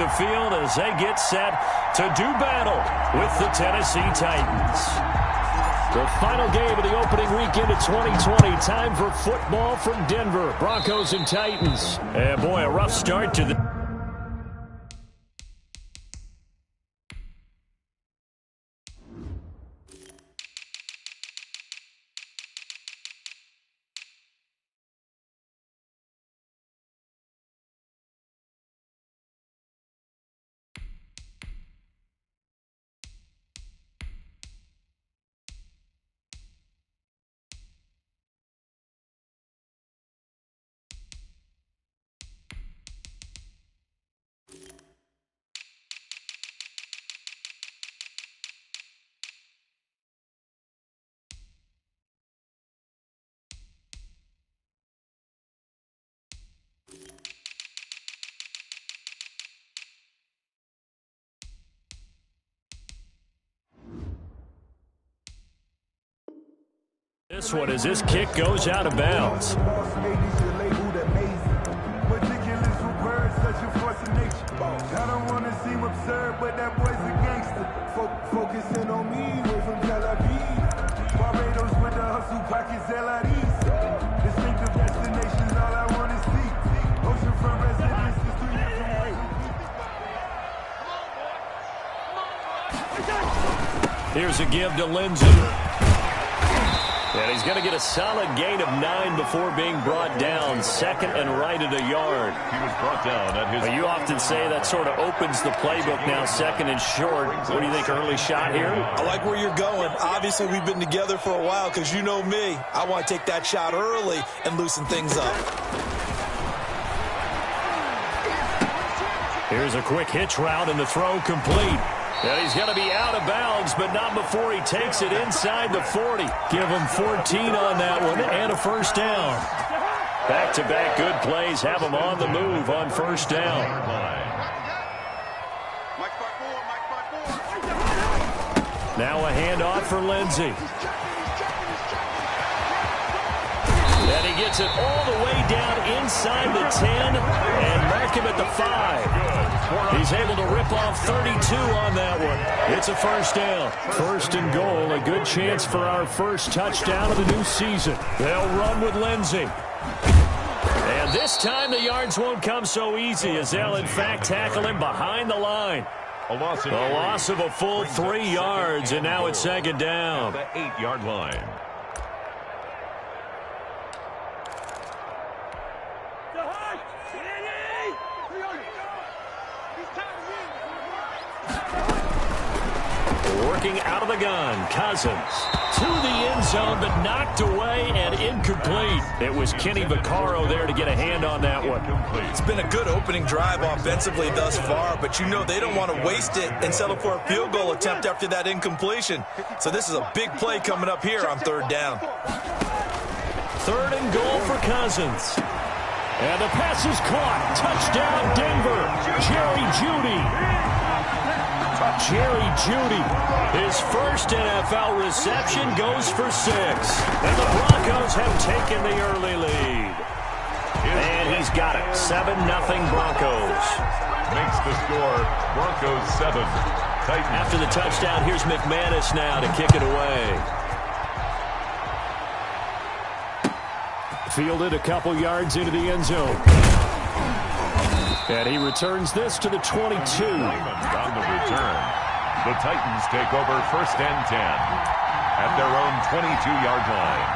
the field as they get set to do battle with the Tennessee Titans. The final game of the opening weekend of 2020. Time for football from Denver. Broncos and Titans. And boy, a rough start to the... This one as this kick goes out of bounds. I don't want to seem absurd, but that boy's a gangster. Focusing on me, way from Tel Aviv. Barbados with the hustle pockets, LIDs. Distinctive destinations, all I want to see. Oceanfront residences, 3 years away. Here's a give to Lindsey. And he's going to get a solid gain of 9 before being brought down. Second and right at a yard. He was brought down at his... You often say that sort of opens the playbook now, second and short. What do you think, early shot here? I like where you're going. Obviously, we've been together for a while because you know me. I want to take that shot early and loosen things up. Here's a quick hitch route and the throw complete. And he's going to be out of bounds, but not before he takes it inside the 40. Give him 14 on that one and a first down. Back-to-back good plays have him on the move on first down. Now a handoff for Lindsey. And he gets it all the way down inside the 10 and mark him at the 5. He's able to rip off 32 on that one. It's a first down. First and goal, a good chance for our first touchdown of the new season. They'll run with Lindsey. And this time the yards won't come so easy as they'll in fact tackle him behind the line. A loss of a full 3 yards, and now it's second down. The 8-yard line. Working out of the gun, Cousins to the end zone, but knocked away and incomplete. It was Kenny Vaccaro there to get a hand on that one. It's been a good opening drive offensively thus far, but you know they don't want to waste it and settle for a field goal attempt after that incompletion. So this is a big play coming up here on third down. Third and goal for Cousins. And the pass is caught. Touchdown, Denver. Jerry Jeudy. Jerry Jeudy, his first NFL reception, goes for 6. And the Broncos have taken the early lead. And he's got it. 7-0 Broncos. Makes the score Broncos 7. Titans. After the touchdown, here's McManus now to kick it away. Fielded a couple yards into the end zone. And he returns this to the 22. On the return. The Titans take over first and 10 at their own 22-yard line.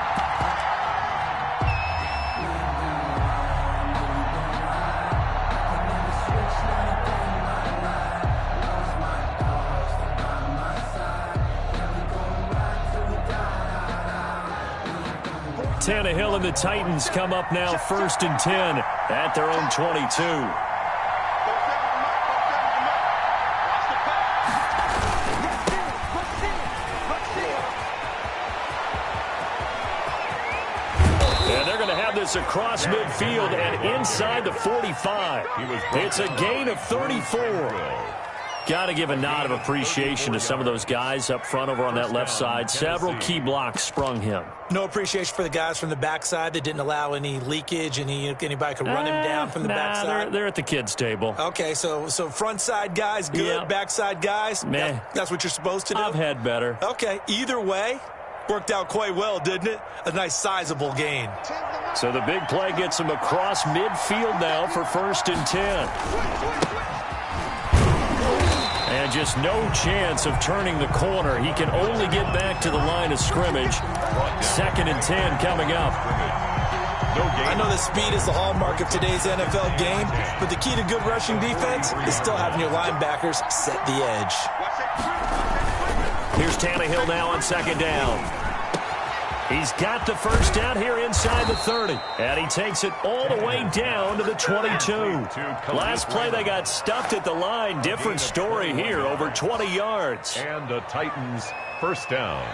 Tannehill and the Titans come up now first and 10 at their own 22. Across midfield and inside the 45. It's a gain of 34. Got to give a nod of appreciation to some of those guys up front over on that left side. Several key blocks sprung him. No appreciation for the guys from the backside that didn't allow any leakage, and anybody could run him down from the backside. They're at the kids' table. Okay, so front side guys good, Yeah. Backside guys, Meh. that's what you're supposed to do? I've had better. Okay, either way, worked out quite well, didn't it? A nice sizable gain. So the big play gets him across midfield now for 1st and 10. And just no chance of turning the corner. He can only get back to the line of scrimmage. 2nd and 10 coming up. I know that speed is the hallmark of today's NFL game, but the key to good rushing defense is still having your linebackers set the edge. Here's Tannehill now on 2nd down. He's got the 1st down here inside the 30. And he takes it all the way down to the 22. Last play, they got stuffed at the line. Different story here, over 20 yards. And the Titans 1st down.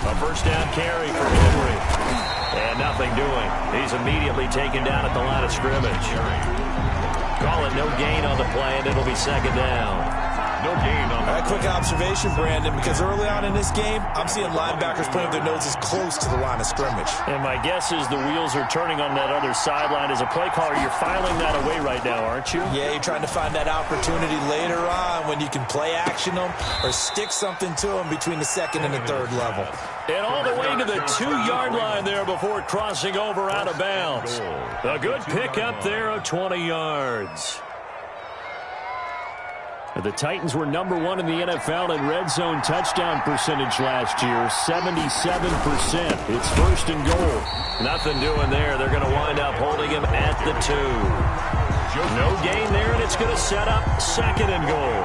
A 1st down carry for Henry. And nothing doing. He's immediately taken down at the line of scrimmage. Call it no gain on the play, and it'll be 2nd down. No gain on All right, quick observation, Brandon, because early on in this game, I'm seeing linebackers putting their noses close to the line of scrimmage. And my guess is the wheels are turning on that other sideline. As a play caller, you're filing that away right now, aren't you? Yeah, you're trying to find that opportunity later on when you can play action them or stick something to them between the 2nd and the 3rd level. And all the way to the 2-yard line there before crossing over out of bounds. A good pickup there of 20 yards. The Titans were number 1 in the NFL in red zone touchdown percentage last year, 77%. It's 1st and goal. Nothing doing there. They're going to wind up holding him at the 2. No gain there, and it's going to set up 2nd and goal.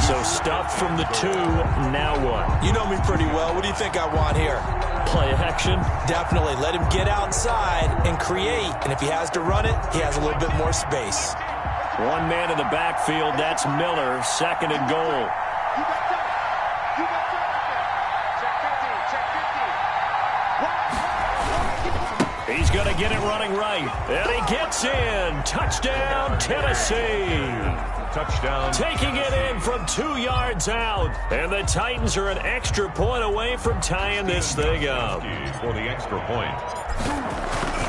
So stuff from the 2, now what? You know me pretty well. What do you think I want here? Play action? Definitely. Let him get outside and create. And if he has to run it, he has a little bit more space. One man in the backfield, that's Miller, 2nd and goal. He's going to get it running right. And he gets in. Touchdown, Tennessee. Touchdown. Taking it in from 2 yards out. And the Titans are an extra point away from tying this thing up. For the extra point.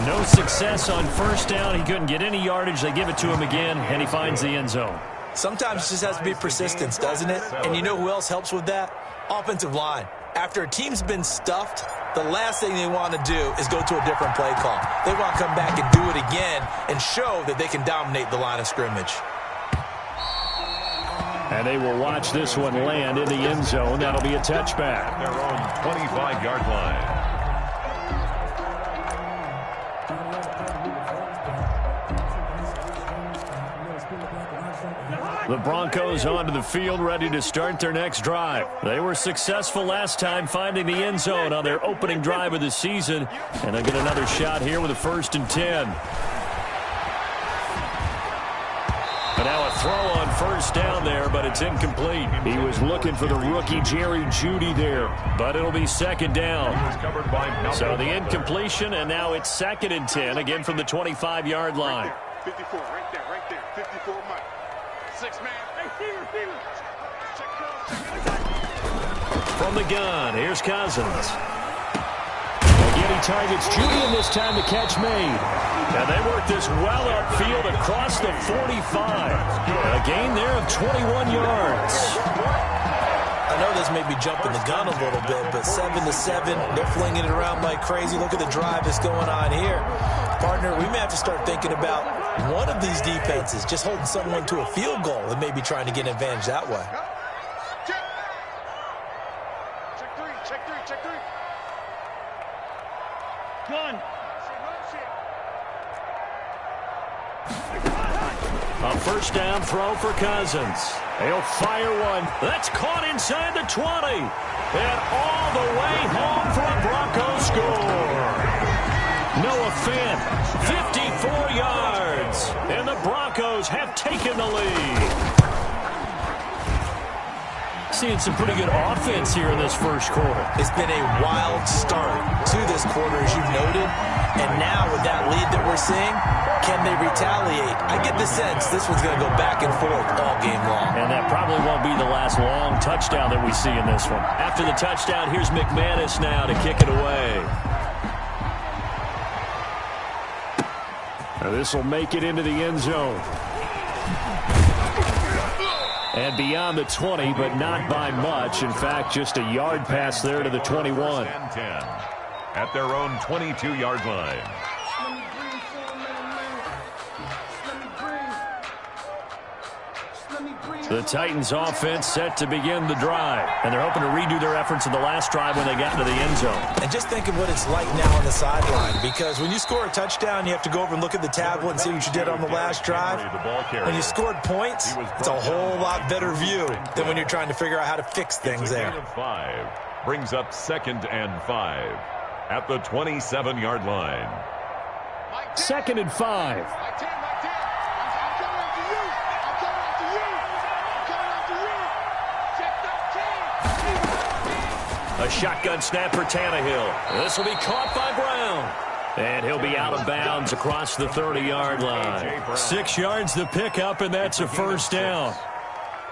No success on 1st down. He couldn't get any yardage. They give it to him again, and he finds the end zone. Sometimes it just has to be persistence, doesn't it? And you know who else helps with that? Offensive line. After a team's been stuffed, the last thing they want to do is go to a different play call. They want to come back and do it again and show that they can dominate the line of scrimmage. And they will watch this one land in the end zone. That'll be a touchback. Their own 25-yard line. The Broncos onto the field, ready to start their next drive. They were successful last time finding the end zone on their opening drive of the season, and they'll get another shot here with a 1st and 10. And now a throw on 1st down there, but it's incomplete. He was looking for the rookie Jerry Jeudy there, but it'll be 2nd down. So the incompletion, and now it's 2nd and 10, again from the 25-yard line. 54, right there, 54, Mike. 6 man. From the gun, here's Cousins. Again, he targets Jeudy, and this time the catch made. And they work this well upfield across the 45. A gain there of 21 yards. I know this may be jumping the gun a little bit, but 7-7, they're flinging it around like crazy. Look at the drive that's going on here. Partner, we may have to start thinking about one of these defenses just holding someone to a field goal and maybe trying to get an advantage that way. Check 3. Gun. A 1st down throw for Cousins. He'll fire one. That's caught inside the 20. And all the way home for a Broncos score. Noah Fant, 54 yards. And the Broncos have taken in the lead. Seeing some pretty good offense here in this first quarter. It's been a wild start to this quarter, as you've noted. And now with that lead that we're seeing, can they retaliate? I get the sense this one's going to go back and forth all game long. And that probably won't be the last long touchdown that we see in this one. After the touchdown, here's McManus now to kick it away. Now this will make it into the end zone. And beyond the 20, but not by much. In fact, just a yard pass there to the 21. And 10 at their own 22-yard line. The Titans offense set to begin the drive. And they're hoping to redo their efforts in the last drive when they got into the end zone. And just think of what it's like now on the sideline. Because when you score a touchdown, you have to go over and look at the tablet and see what you did on the last drive. When you scored points, it's a whole lot better view than when you're trying to figure out how to fix things there. 5 brings up 2nd and 5 at the 27-yard line. 2nd and 5. A shotgun snap for Tannehill. This will be caught by Brown. And he'll be out of bounds across the 30-yard line. 6 yards the pickup, and that's a first down.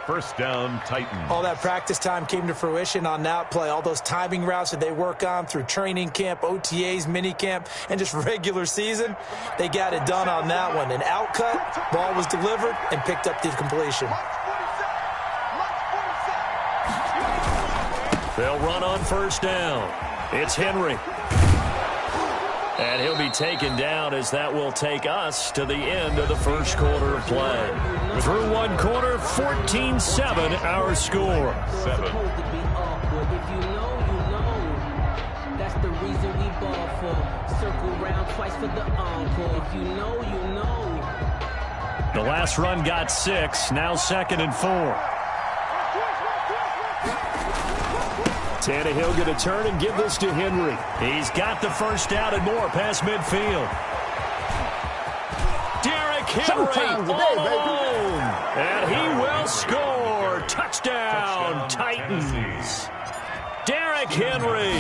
First down, Titans. All that practice time came to fruition on that play. All those timing routes that they work on through training camp, OTAs, minicamp, and just regular season, they got it done on that one. An outcut, ball was delivered, and picked up the completion. They'll run on first down. It's Henry. And he'll be taken down as that will take us to the end of the first quarter of play. Through one quarter, 14-7 our score. 7. If you know, you know. That's the reason we ball for. Circle round twice for the encore. If you know, you know. The last run got 6. Now 2nd and 4. Tannehill going to turn and give this to Henry. He's got the first down and more past midfield. Derrick Henry all alone. And he will score. Touchdown, Titans. Derrick Henry,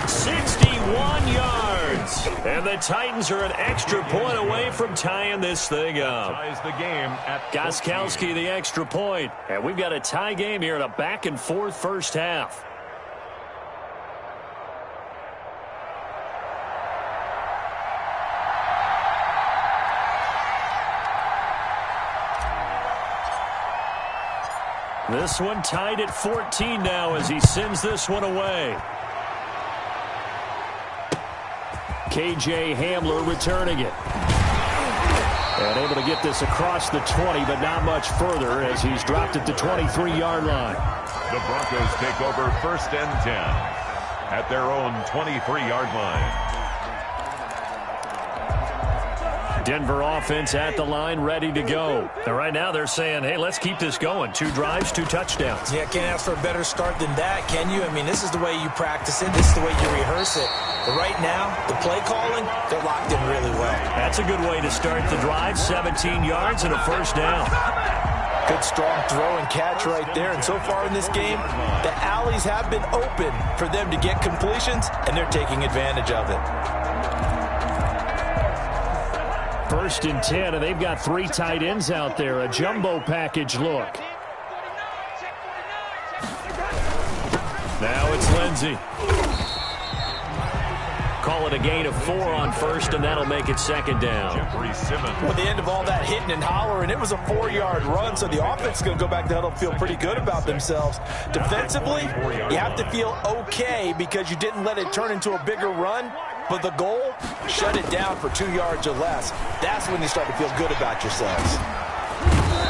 61 yards. And the Titans are an extra point away from tying this thing up. Ties the game at Gostkowski the extra point. And we've got a tie game here in a back-and-forth first half. This one tied at 14 now as he sends this one away. KJ Hamler returning it. And able to get this across the 20, but not much further as he's dropped at the 23-yard line. The Broncos take over 1st and 10 at their own 23-yard line. Denver offense at the line, ready to go. And right now they're saying, hey, let's keep this going. 2 drives, 2 touchdowns. Yeah, can't ask for a better start than that, can you? I mean, this is the way you practice it. This is the way you rehearse it. But right now, the play calling, they're locked in really well. That's a good way to start the drive. 17 yards and a first down. Good strong throw and catch right there. And so far in this game, the alleys have been open for them to get completions, and they're taking advantage of it. 1st and 10, and they've got 3 tight ends out there. A jumbo package look. Now it's Lindsey. Call it a gain of 4 on 1st, and that'll make it 2nd down. Jeffrey Simmons. Well, at the end of all that hitting and hollering, it was a 4-yard run, so the offense is going to go back to huddle and feel pretty good about themselves. Defensively, you have to feel okay because you didn't let it turn into a bigger run, but the goal, shut it down for 2 yards or less. That's when you start to feel good about yourselves.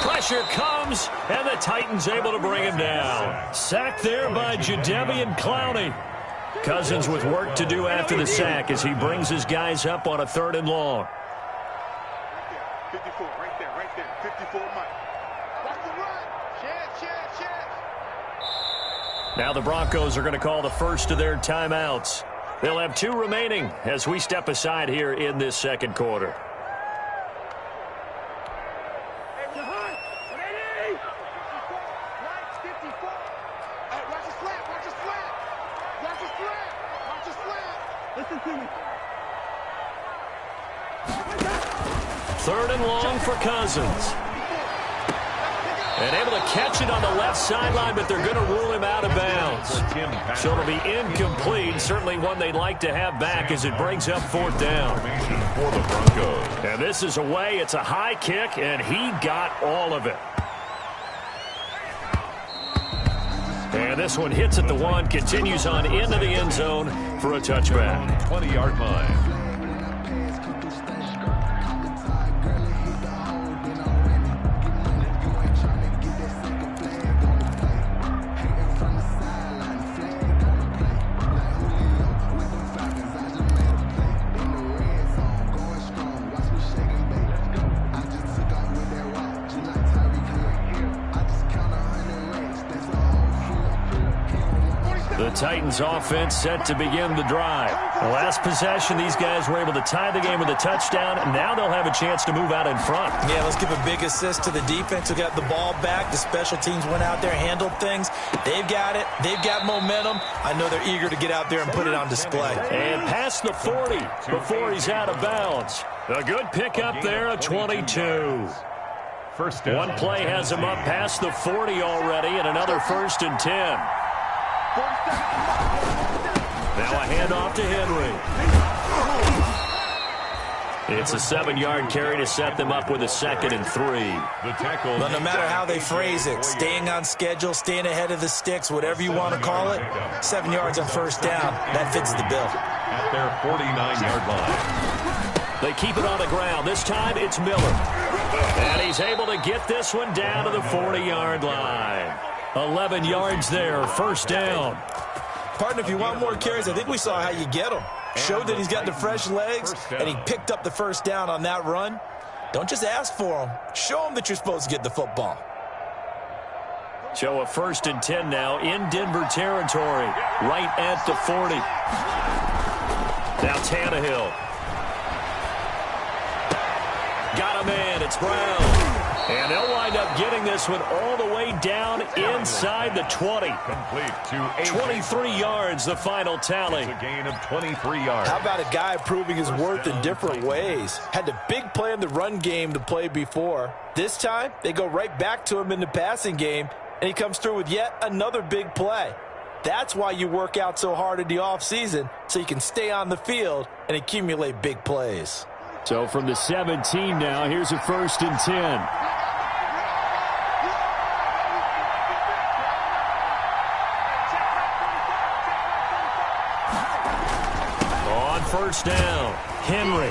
Pressure comes, and the Titans able to bring him down. Sacked there by Jadeveon Clowney. Cousins with work to do after the sack as he brings his guys up on a 3rd and long. 54, right there, 54 Mike. Watch the run. Chance. Now the Broncos are going to call the first of their timeouts. They'll have 2 remaining as we step aside here in this 2nd quarter. slant. Watch the slant. Watch the slant. Watch the slant. Listen to me. Third and long for Cousins. And able to catch it on the left sideline, but they're going to rule him out of bounds. So it'll be incomplete. Certainly one they'd like to have back as it brings up fourth down. For the Broncos. And this is away. It's a high kick, and he got all of it. And this one hits at the 1, continues on into the end zone for a touchback. 20-yard line. The Titans offense set to begin the drive. The last possession, these guys were able to tie the game with a touchdown, and now they'll have a chance to move out in front. Yeah, let's give a big assist to the defense who got the ball back. The special teams went out there, handled things. They've got it. They've got momentum. I know they're eager to get out there and put it on display. And past the 40 before he's out of bounds. A good pickup there, a 22. First down. One play has him up past the 40 already, and another 1st and 10. Now a handoff to Henry. It's a 7-yard carry to set them up with a 2nd and 3. The tackle. But no matter how they phrase it, staying on schedule, staying ahead of the sticks, whatever you want to call it, 7 yards on first down, that fits the bill. At their 49-yard line. They keep it on the ground. This time it's Miller. And he's able to get this one down to the 40-yard line. 11 yards there, first down. Partner, if you want more carries, I think we saw how you get them. Showed that he's got the fresh legs, and he picked up the first down on that run. Don't just ask for them. Show them that you're supposed to get the football. So a 1st and 10 now in Denver territory, right at the 40. Now Tannehill. Got a man, it's Brown. And they'll wind up getting this one all the way down inside the 20. Complete to 23 yards, the final tally. It's a gain of 23 yards. How about a guy proving his worth in different ways? Had the big play in the run game to play before. This time, they go right back to him in the passing game, and he comes through with yet another big play. That's why you work out so hard in the offseason, so you can stay on the field and accumulate big plays. So from the 17 now, here's a 1st and 10. First down, Henry.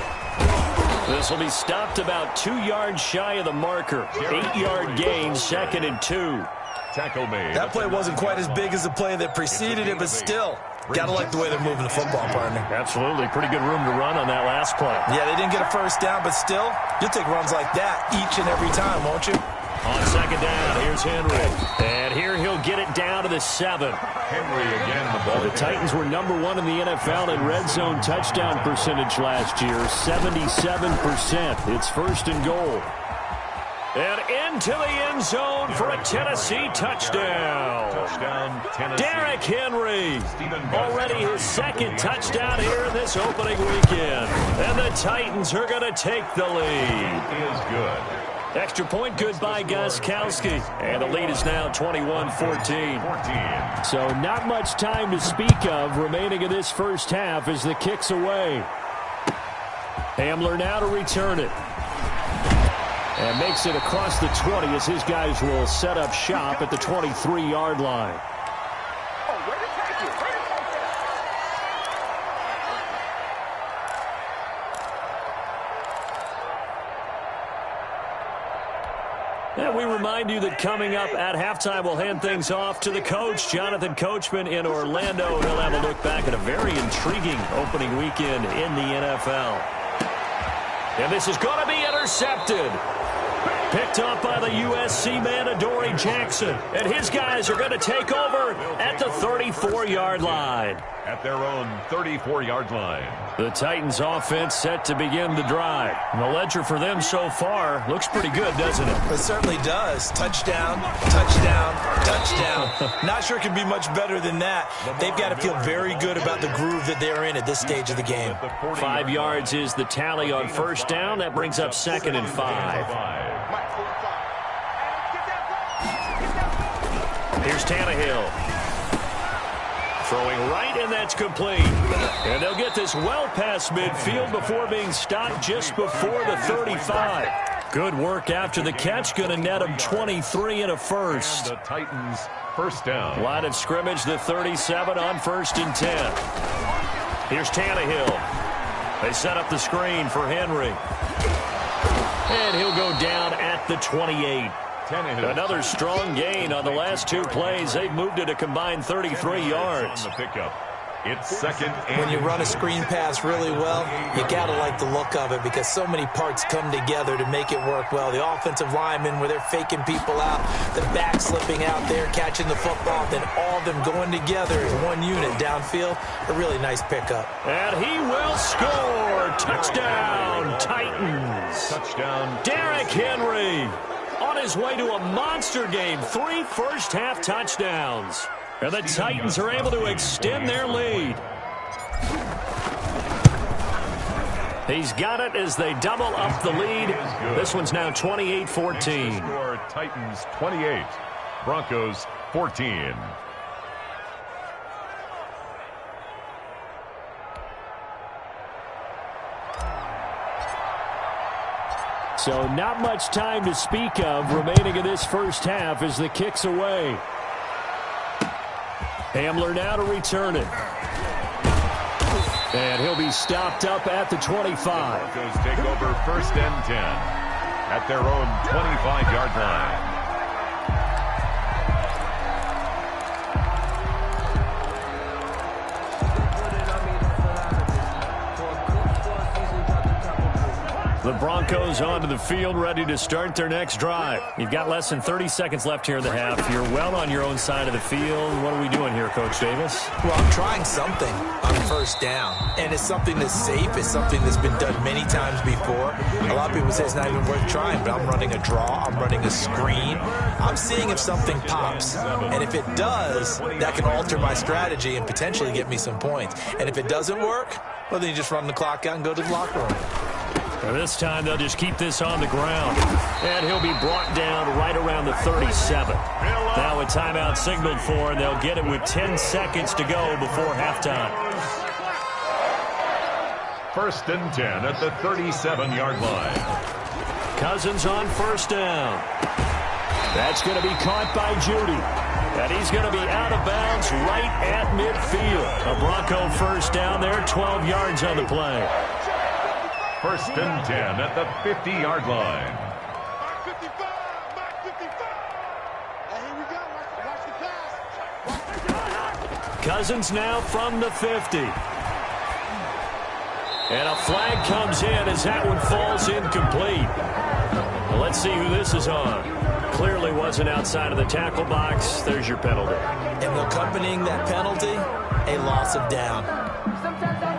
This will be stopped about 2 yards shy of the marker. 8-yard gain, 2nd and 2. Tackle made. That play wasn't quite as big as the play that preceded it, but still, gotta like the way they're moving the football, partner. Absolutely. Pretty good room to run on that last play. Yeah, they didn't get a first down, but still, you'll take runs like that each and every time, won't you? On 2nd down, here's Henry. And here he'll get it down to the 7. Henry again the ball. The Titans were number 1 in the NFL in red zone touchdown percentage last year, 77%. It's 1st and goal. And into the end zone for a Tennessee touchdown. Touchdown, Tennessee. Derrick Henry, already his 2nd touchdown here in this opening weekend. And the Titans are going to take the lead. Is good. Extra point, good by Gostkowski. And the lead is now 21-14. So not much time to speak of remaining in this first half as the kick's away. Hamler now to return it. And makes it across the 20 as his guys will set up shop at the 23-yard line. And we remind you that coming up at halftime, we'll hand things off to the coach, Jonathan Coachman in Orlando. He'll have a look back at a very intriguing opening weekend in the NFL. And this is going to be intercepted. Picked up by the USC man, Adoree Jackson. And his guys are going to take over at the 34-yard line. At their own 34-yard line. The Titans offense set to begin the drive. And the ledger for them so far looks pretty good, doesn't it? It certainly does. Touchdown, touchdown, touchdown. Not sure it can be much better than that. They've got to feel very good about the groove that they're in at this stage of the game. 5 yards is the tally on first down. That brings up 2nd and 5. Here's Tannehill. Throwing right, and that's complete. And they'll get this well past midfield before being stopped just before the 35. Good work after the catch. Going to net them 23 and a first. And the Titans first down. Line of scrimmage, the 37 on 1st and 10. Here's Tannehill. They set up the screen for Henry. And he'll go down at the 28. Another strong gain on the last 2 plays. They've moved it a combined 33 yards. On the pickup. It's 2nd and when you run a screen pass really well, you got to like the look of it because so many parts come together to make it work well. The offensive linemen, where they're faking people out, the back slipping out there, catching the football, then all of them going together as one unit downfield. A really nice pickup. And he will score. Touchdown, Titans. Touchdown. Derrick Henry on his way to a monster game. 3 first-half touchdowns. And the Titans are able to extend their lead. He's got it as they double up the lead. This one's now 28-14. Score Titans 28, Broncos 14. So not much time to speak of remaining in this first half as the kick's away. Hamler now to return it. And he'll be stopped up at the 25. Broncos take over 1st and 10 at their own 25-yard line. The Broncos onto the field, ready to start their next drive. You've got less than 30 seconds left here in the half. You're well on your own side of the field. What are we doing here, Coach Davis? Well, I'm trying something on first down, and it's something that's safe. It's something that's been done many times before. A lot of people say it's not even worth trying, but I'm running a draw. I'm running a screen. I'm seeing if something pops, and if it does, that can alter my strategy and potentially get me some points. And if it doesn't work, well, then you just run the clock out and go to the locker room. And this time they'll just keep this on the ground. And he'll be brought down right around the 37. Now a timeout signaled for, and they'll get it with 10 seconds to go before halftime. 1st and 10 at the 37-yard line. Cousins on first down. That's going to be caught by Judy. And he's going to be out of bounds right at midfield. A Bronco first down there, 12 yards on the play. 1st and 10 at the 50-yard line. Mark 55, Mark 55. And here we go. Watch the pass. Cousins now from the 50. And a flag comes in as that one falls incomplete. Well, let's see who this is on. Clearly wasn't outside of the tackle box. There's your penalty. And accompanying that penalty, a loss of down.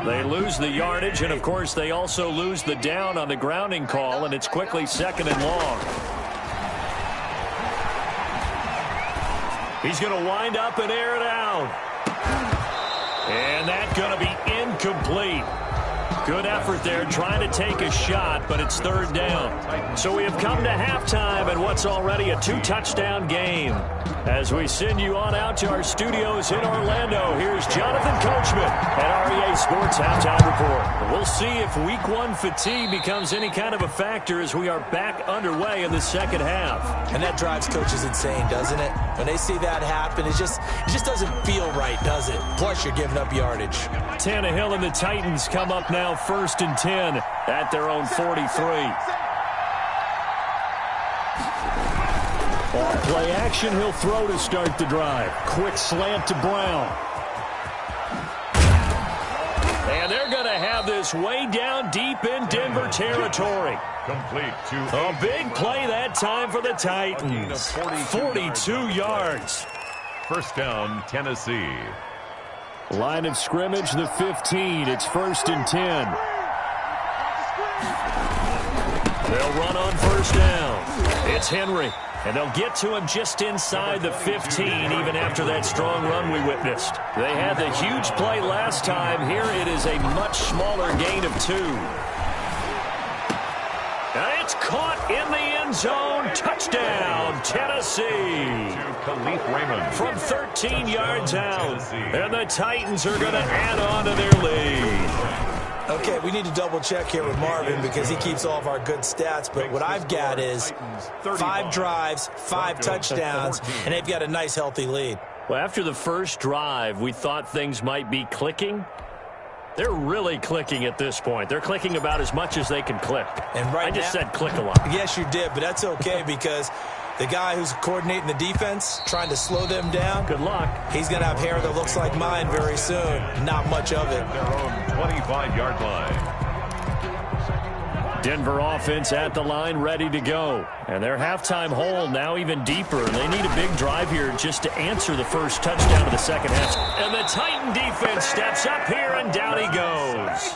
They lose the yardage, and, of course, they also lose the down on the grounding call, and it's quickly 2nd and long. He's going to wind up and air it out. And that's going to be incomplete. Good effort there trying to take a shot, but it's 3rd down. So we have come to halftime and what's already a 2-touchdown game. As we send you on out to our studios in Orlando, here's Jonathan Coachman at REA Sports Halftime Report. We'll see if Week 1 fatigue becomes any kind of a factor as we are back underway in the second half. And that drives coaches insane, doesn't it? When they see that happen, it just doesn't feel right, does it? Plus, you're giving up yardage. Tannehill and the Titans come up now 1st and 10 at their own 43. Off play action, he'll throw to start the drive. Quick slant to Brown. And they're going to have have this way down deep in Denver territory. Complete to A big play that time for the Titans. 42 yards. First down, Tennessee. Line of scrimmage, the 15. It's 1st and 10. They'll run on first down. It's Henry. And they'll get to him just inside the 15, even after that strong run we witnessed. They had the huge play last time. Here it is a much smaller gain of 2. And it's caught in the end zone. Touchdown, Tennessee. To Khalif Raymond. From 13 yards out. And the Titans are going to add on to their lead. Okay, we need to double-check here with Marvin because he keeps all of our good stats. But what I've got is 5 drives, 5 touchdowns, and they've got a nice, healthy lead. Well, after the first drive, we thought things might be clicking. They're really clicking at this point. They're clicking about as much as they can click. And I just said click a lot. Yes, you did, but that's okay because the guy who's coordinating the defense, trying to slow them down, good luck. He's going to have hair that looks like mine very soon. Not much of it. Their own 25-yard line. Denver offense at the line, ready to go. And their halftime hole now even deeper. They need a big drive here just to answer the first touchdown of the second half. And the Titan defense steps up here, and down he goes.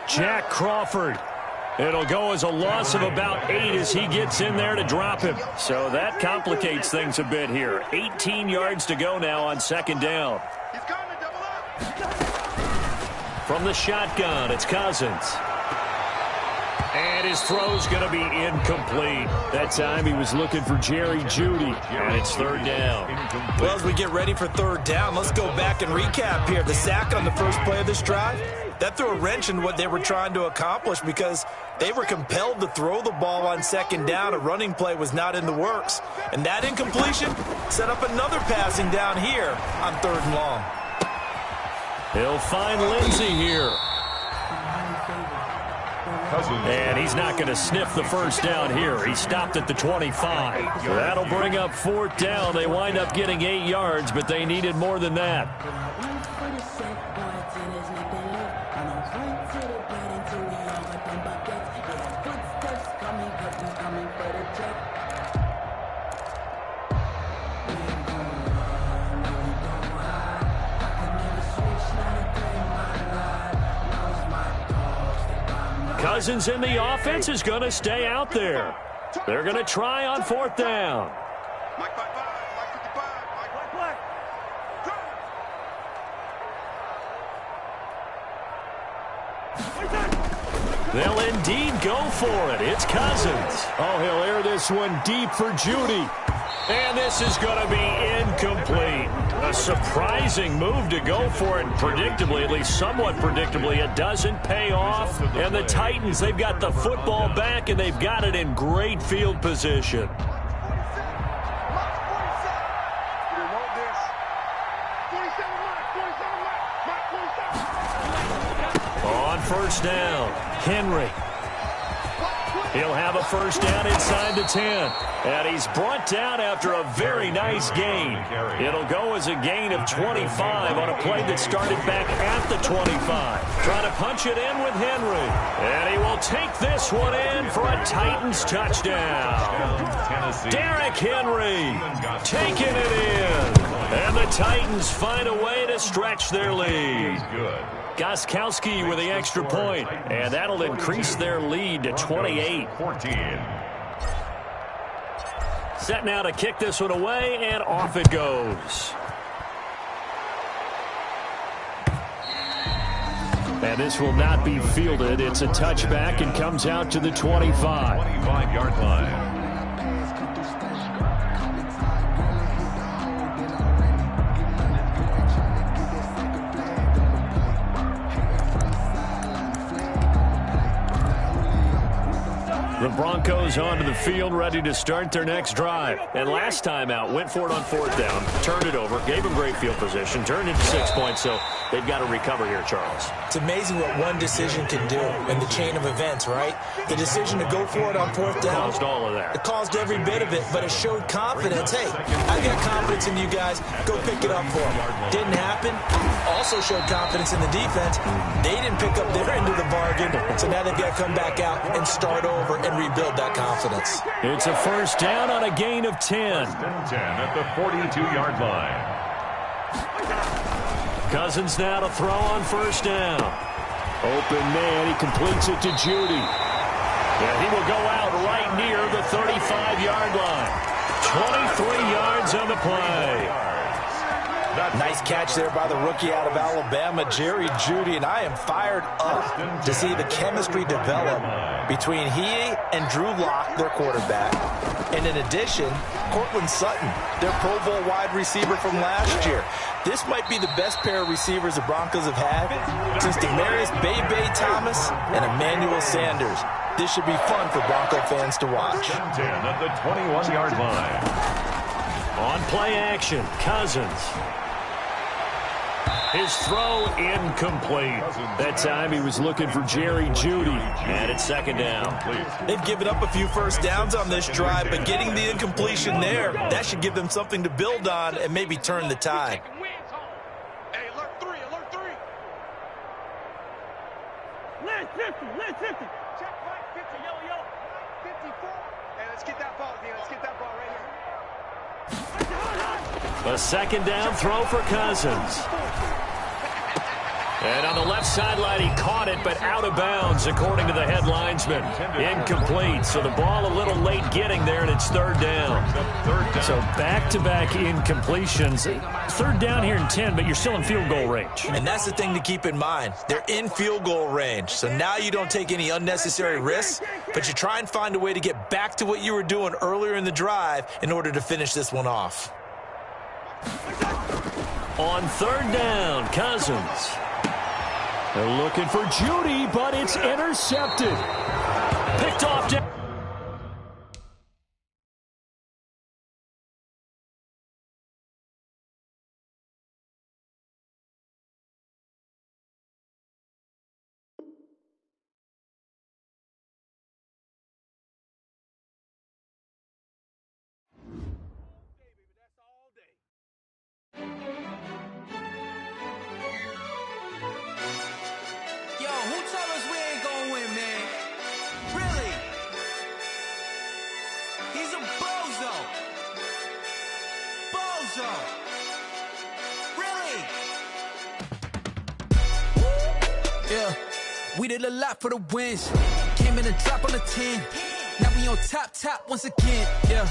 Jack Crawford. It'll go as a loss of about 8 as he gets in there to drop him. So that complicates things a bit here. 18 yards to go now on second down. From the shotgun, it's Cousins. And his throw's going to be incomplete. That time he was looking for Jerry Jeudy, and it's third down. Well, as we get ready for third down, let's go back and recap here. The sack on the first play of this drive, that threw a wrench in what they were trying to accomplish because they were compelled to throw the ball on second down. A running play was not in the works. And that incompletion set up another passing down here on third and long. He'll find Lindsey here. And he's not going to sniff the first down here. He stopped at the 25. So that'll bring up fourth down. They wind up getting 8 yards, but they needed more than that. Cousins in the offense is going to stay out there. They're going to try on fourth down. They'll indeed go for it. It's Cousins. Oh, he'll air this one deep for Jeudy. And this is going to be incomplete. A surprising move to go for it. Predictably, at least somewhat predictably, it doesn't pay off. And the Titans, they've got the football back, and they've got it in great field position. On first down, Henry. He'll have a first down inside the 10. And he's brought down after a very nice gain. It'll go as a gain of 25 on a play that started back at the 25. Trying to punch it in with Henry. And he will take this one in for a Titans touchdown. Derrick Henry taking it in. And the Titans find a way to stretch their lead. Gostkowski with the extra point, and that'll increase their lead to 28-14. Set now to kick this one away, and off it goes. And this will not be fielded. It's a touchback and comes out to the 25. 25-yard line. The Broncos goes onto the field ready to start their next drive. And last time out, went for it on 4th down, turned it over, gave them great field position, turned it to 6 points, so they've got to recover here, Charles. It's amazing what one decision can do in the chain of events, right? The decision to go for it on 4th down. Caused all of that. It caused every bit of it, but it showed confidence. Hey, I got confidence in you guys. Go pick it up for them. Didn't happen. Also showed confidence in the defense. They didn't pick up their end of the bargain, so now they've got to come back out and start over and rebuild that confidence. It's a 1st down on a gain of 10. 10 at the 42-yard line. Cousins now to throw on 1st down. Open man, he completes it to Judy. And he will go out right near the 35-yard line. 23 yards on the play. Nice catch there by the rookie out of Alabama, Jerry Jeudy, and I am fired up to see the chemistry develop between he and Drew Lock, their quarterback. And in addition, Cortland Sutton, their Pro Bowl wide receiver from last year. This might be the best pair of receivers the Broncos have had since Demaryius Bebe Thomas and Emmanuel Sanders. This should be fun for Bronco fans to watch. 10 at the 21-yard line. On play action, Cousins. His throw incomplete. That time he was looking for Jerry Jeudy. And it's 2nd down. They've given up a few 1st downs on this drive, but getting the incompletion there, that should give them something to build on and maybe turn the tide. Hey, alert 3, alert 3. Let's 50. Check right, 50, yo. 54. Hey, let's get that ball, D. Let's get that ball right here. A 2nd down throw for Cousins. And on the left sideline, he caught it, but out of bounds, according to the head linesman. Incomplete, so the ball a little late getting there, and it's 3rd down. So back-to-back incompletions. 3rd down here in 10, but you're still in field goal range. And that's the thing to keep in mind. They're in field goal range, so now you don't take any unnecessary risks, but you try and find a way to get back to what you were doing earlier in the drive in order to finish this one off. On 3rd down, Cousins. They're looking for Jeudy, but it's intercepted. Picked off. We did a lot for the wins. Came in and drop on the 10. Now we on top once again. Yeah.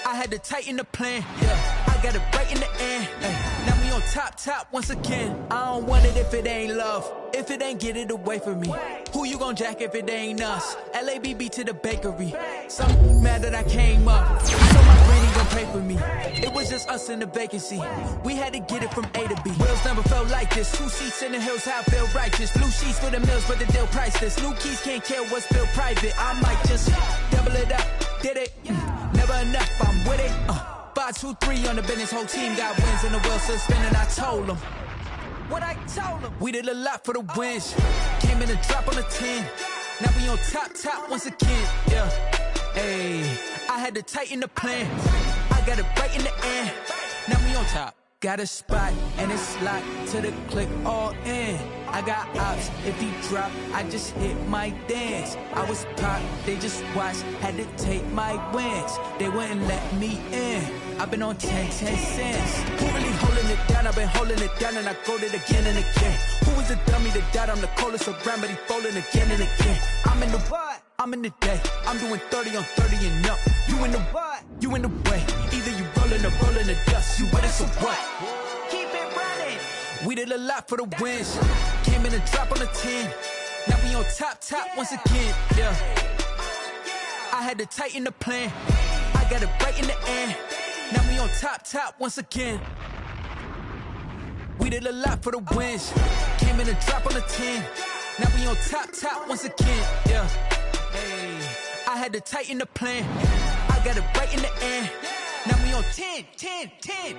I had to tighten the plan. Yeah. I got it right in the end. Now we on top once again. I don't want it if it ain't love. If it ain't, get it away from me. Who you gon' jack if it ain't us? LABB to the bakery. Some mad that I came up. So my granny gon' pay for me. It was just us in the vacancy. We had to get it from A to B. Wheels never felt like this. 2 seats in the hills, how I feel righteous. Blue sheets for the mills, but the deal priceless. New keys can't care what's built private. I might just double it up. Did it? Never enough, I'm with it. 5, 2, 3 on the business. Whole team got wins and the wheels still spinning. I told them. What I told them. We did a lot for the wins. Came in and drop on the 10. Now we on top once again. Yeah. Hey, I had to tighten the plan. I got it right in the end. Now we on top. Got a spot and it's locked to the click all in. I got ops, if he drop, I just hit my dance. I was pop, they just watched, had to take my wins. They wouldn't let me in. I've been on 10 cents. Who really holding it down? I've been holding it down and I go it again and again. Who is the dummy that died? I'm the coldest around, but he folding again and again. I'm in the what? I'm in the day. I'm doing 30 on 30 and up. You in the what? You in the way. Either you rolling or rolling the dust. You with us or what? Keep it running. We did a lot for the wins. Came in and drop on the 10. Now we on top once again. Yeah. I had to tighten the plan. I got it right in the end. Now we on top once again. We did a lot for the wins. Came in and drop on the 10. Now we on top once again. Yeah. Hey, had to tighten the plan. I got it right in the end. Now we on 10, 10, 10.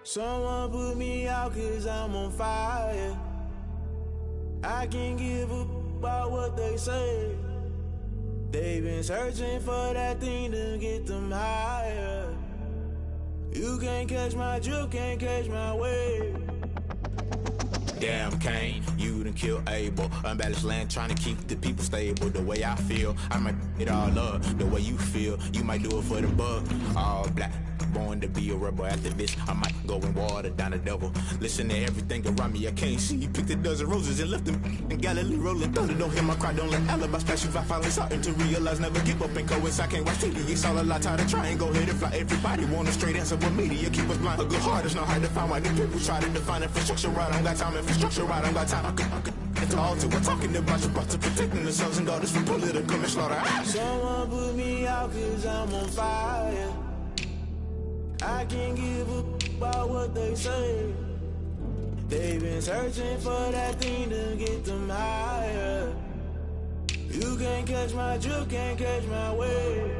Someone put me out 'cause I'm on fire. I can't give up about what they say. They've been searching for that thing to get them higher. You can't catch my drift, can't catch my wave. Damn, Kane, you done killed Abel. Unbalanced land, trying to keep the people stable. The way I feel, I might it all up. The way you feel, you might do it for the buck. All black, born to be a rebel activist. I might go and water down the devil. Listen to everything around me, I can't see. Picked a dozen roses and left them in Galilee rolling thunder. Don't hear my cry, don't let alibis pass you. I finally starting to realize, never give up and coincide. Can't watch TV, it's all a lot. Tired of trying, go ahead and fly. Everybody want a straight answer, but media keep us blind. A good heart is not hard to find. Why the people try to define infrastructure right? I don't got time, infrastructure right, I don't got time. I could it's all to we're talking about you, about to protecting the sons and daughters from political and slaughter. Someone put me out 'cause I'm on fire. I can't give up about what they say. They've been searching for that thing to get them higher. You can't catch my drift, can't catch my wave.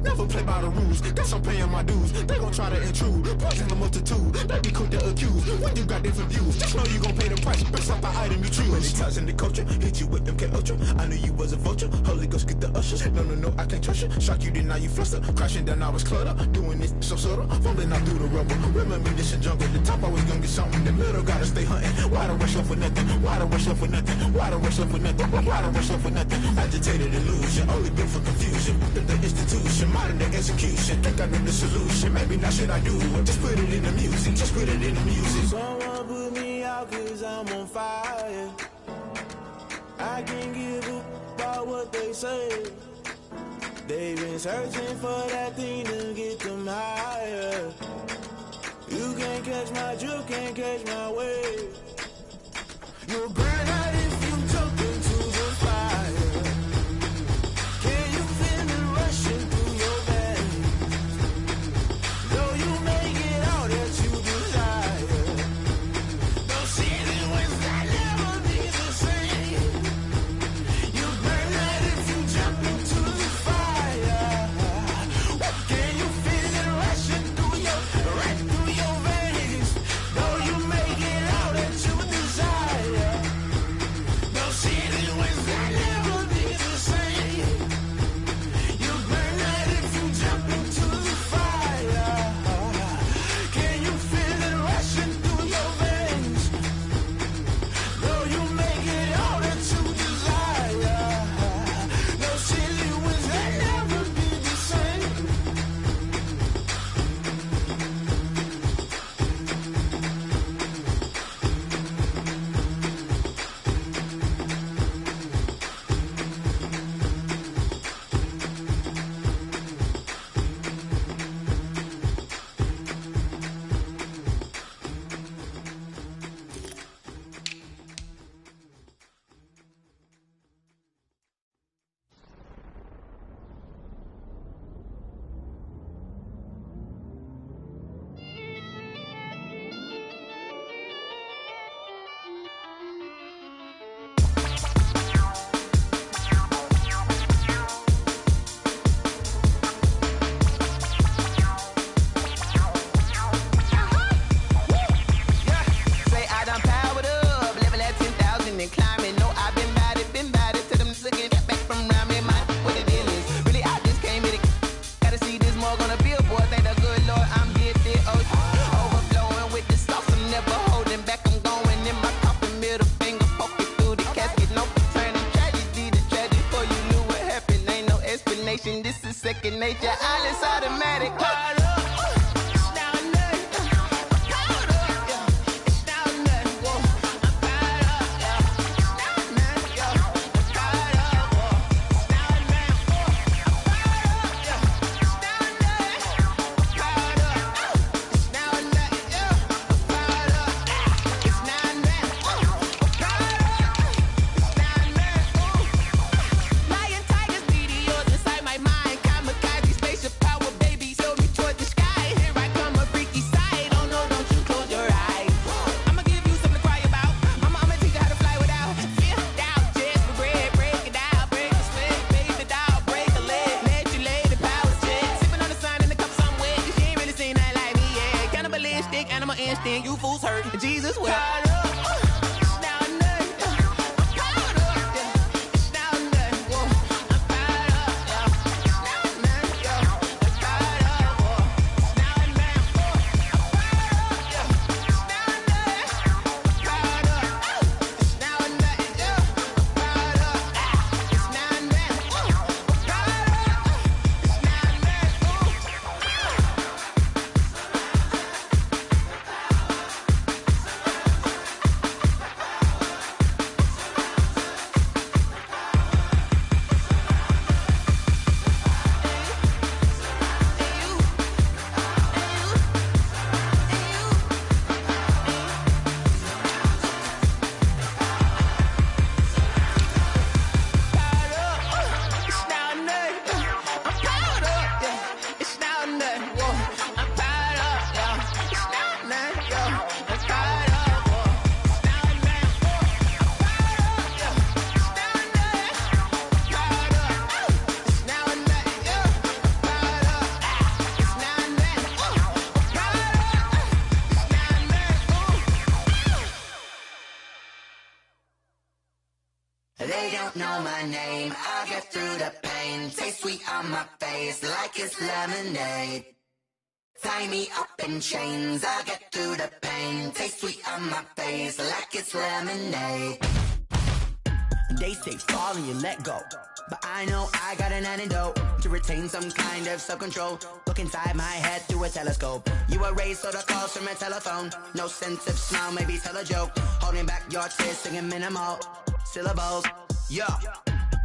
Never play by the rules, guess I'm paying my dues. They gon' try to intrude, poison the multitude. They be quick to accuse, when you got different views. Just know you gon' pay the price, based off the item you choose. Many times in the culture, hit you with them K-Ultra. I knew you was a vulture, Holy Ghost get the ushers. No, I can't trust you. Shock you, then now you fluster. Crashing down, I was cluttered. Doing this so subtle, falling out through the rubble. Remember this in jungle, the top always gonna get something. The middle gotta stay hunting. Why the rush left for nothing? Why the rush left for nothing? Why the rush left for nothing? Why the rush left for nothing? Agitated illusion, only built for confusion. The institution, modern day execution. Think I know the solution, maybe not should I do it. Just put it in the music, just put it in the music. Someone put me out 'cause I'm on fire. I can't give up about what they say. They've been searching for that thing to get them higher. You can't catch my drift, can't catch my wave. You'll burn out if you jump into the fire. Can you feel it rushing through your veins? Though you make it all that you desire. Those seasons when I never be the same. You burn out if you jump into the fire. Can you feel it rushing right through your veins? Though you make it all that you desire. Those seasons when I never be the same. You burn out if you jump into the fire. Can you feel it rushing through your veins? Though you make it all that you desire. Those silly winds that never be the same. Say I done powered up, level at 10,000 and climbing. No, I've been bad it till them looking back from around me. Mind what the deal is. Really, I just came here to gotta see this more gonna billboard. Thank the good Lord, I'm gifted. Overflowing with the sauce, I'm never holding back. I'm going in my coffin, middle finger poking through the casket. No turning tragedy to tragic. For you knew what happened, ain't no explanation. This is second nature. All is automatic. know my name. I'll get through the pain. Taste sweet on my face like it's lemonade. Tie me up in chains. I'll get through the pain. Taste sweet on my face like it's lemonade. They say fall and you let go, but I know I got an antidote to retain some kind of self-control. Look inside my head through a telescope. You erase all the calls from a telephone. No sense of smile, maybe tell a joke. Holding back your tears, singing minimal syllables. Yo,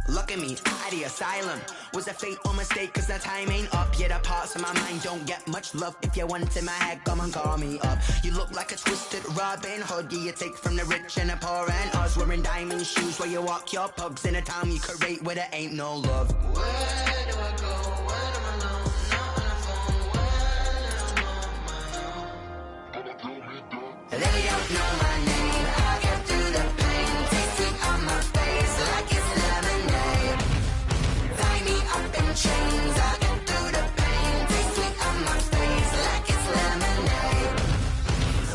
look at me, at the asylum. Was a fate or mistake, cause the time ain't up. Yet the parts of my mind don't get much love. If you want in my head, come and call me up. You look like a twisted Robin Hood. You take from the rich and the poor and us. Wearing diamond shoes where you walk your pugs. In a town you create where there ain't no love. Where do I go? When I'm alone? Not on the phone. When I'm on my own. They don't know my name. I'll get through the pain. Taste it on my face like it's lemonade. Tie me up in chains. I'll get through the pain. Taste it on my face like it's lemonade.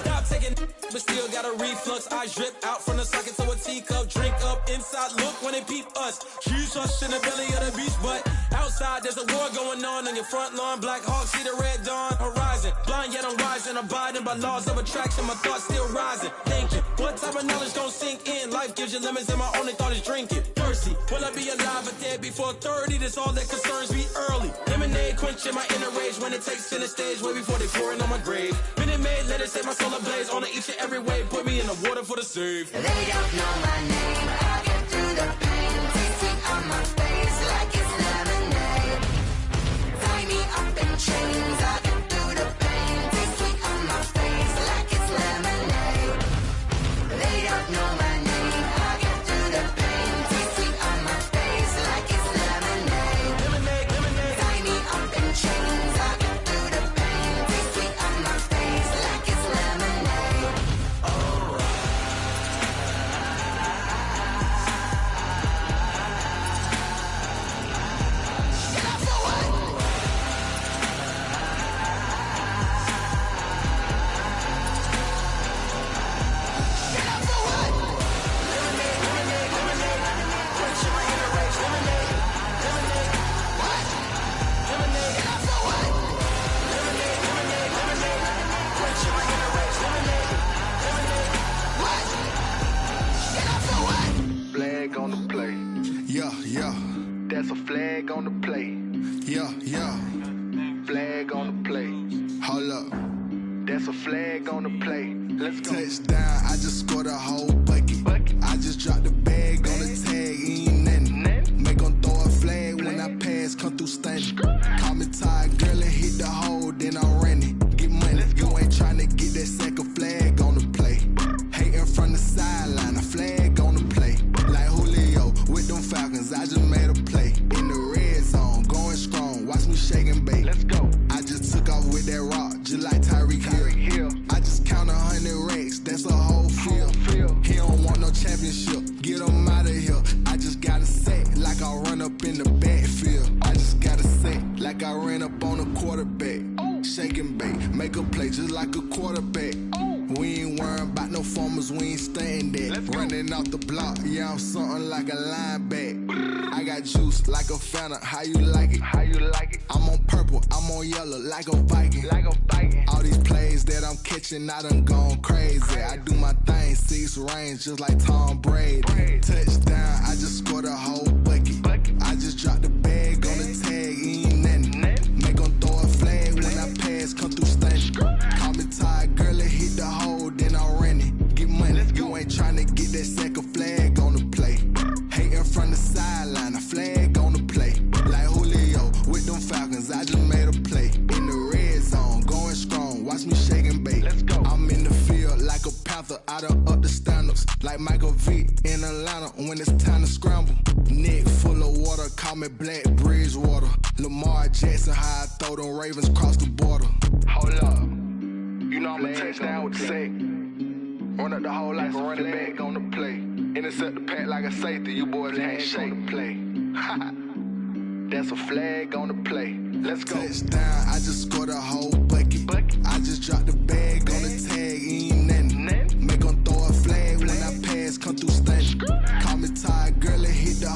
Stop taking, but still got a reflux. I drip out from the socket to a teacup. Drink up inside, look when they peep us. Huge us in the belly of the beach, but outside there's a war going on your front lawn. Black Hawk, see the red dawn horizon. Blind yet I'm rising, abiding by laws of attraction. My thoughts still rising. Thinking, what type of knowledge gon' sink in? Life gives you lemons and my only thought is drinking. Thirsty, will I be alive or dead before 30? That's all that concerns me early. Lemonade quenching my inner rage when it takes center stage way before they pour it on my grave. Minute Maid, let it set my soul ablaze. On each and every way, put me in the water for the save. They don't know my name. I'll get through the pain. Taste it on my face like it's lemonade. Tie me up in chains. I'll get through the pain. Taste it on my face like it's lemonade. They don't know my name. I'll get through the pain. Taste it on my face like it's lemonade. Tie me up in chains. I'll get through the pain. Taste it on my face like it's lemonade. Flag on the play. Yeah, yeah, That's a flag on the play. yeah, yeah. Flag on the play. Hold up. That's a flag on the play. Let's go. Touchdown, I just scored a whole bucket. I just dropped the bag on the tag, ain't nothing. Make 'em throw a flag when I pass, come through stunning. Call me tired, girl, and hit the hole, then I'm running. Get money, you ain't tryna get that second flag on the play. Hating from the sideline, a flag on the play. Like Julio with them Falcons, I just made a play. In the red zone, going strong, watch me shake and bake. Let's go. I just took off with that rock, just like Tyreek Hill. I just count 100 racks, that's a whole field. He don't want no championship, get him out of here. I just gotta say, like I run up in the backfield. I just gotta say, like I ran up on a quarterback. Shake and bake, make a play just like a quarterback. We ain't worrying about no formers, we ain't staying there. Running off the block, yeah, I'm something like a lineback. I got juice like a Fanta, how you like it? How you like it? I'm on purple, I'm on yellow, like a Viking. Like a Viking. All these plays that I'm catching, I done gone crazy. I do my thing, 6 range, just like Tom Brady. Touchdown, I just scored a whole bucket. I just dropped the bag on the tag, ain't nothing. Make 'em throw a flag when I pass, come through stunning. Call me tired, girl, and hit the hole, then I'm running. Get money, you ain't tryna get that second flag on the play. Hating from the sideline, a flag on the play. Like Julio with them Falcons, I just made a play. In the red zone, going strong, watch me shake and bake. Let's go. I'm in the field like a Panther, I done up the standards. Like Michael Vick in Atlanta when it's time to scramble. Neck full of water, call me Black Bridgewater. Lamar Jackson, how I throw them Ravens cross the border. Hold up. You know I'm a touchdown with the sack. Run up the hole like a running back on the play. Intercept the pack like a safety. You boys can't shake the play. That's a flag on the play. Let's go. Touchdown, I just scored a whole bucket. I just dropped the bag on the tag, ain't nothing. Make 'em throw a flag when I pass, come through stunning. Call me tired, girl, and hit the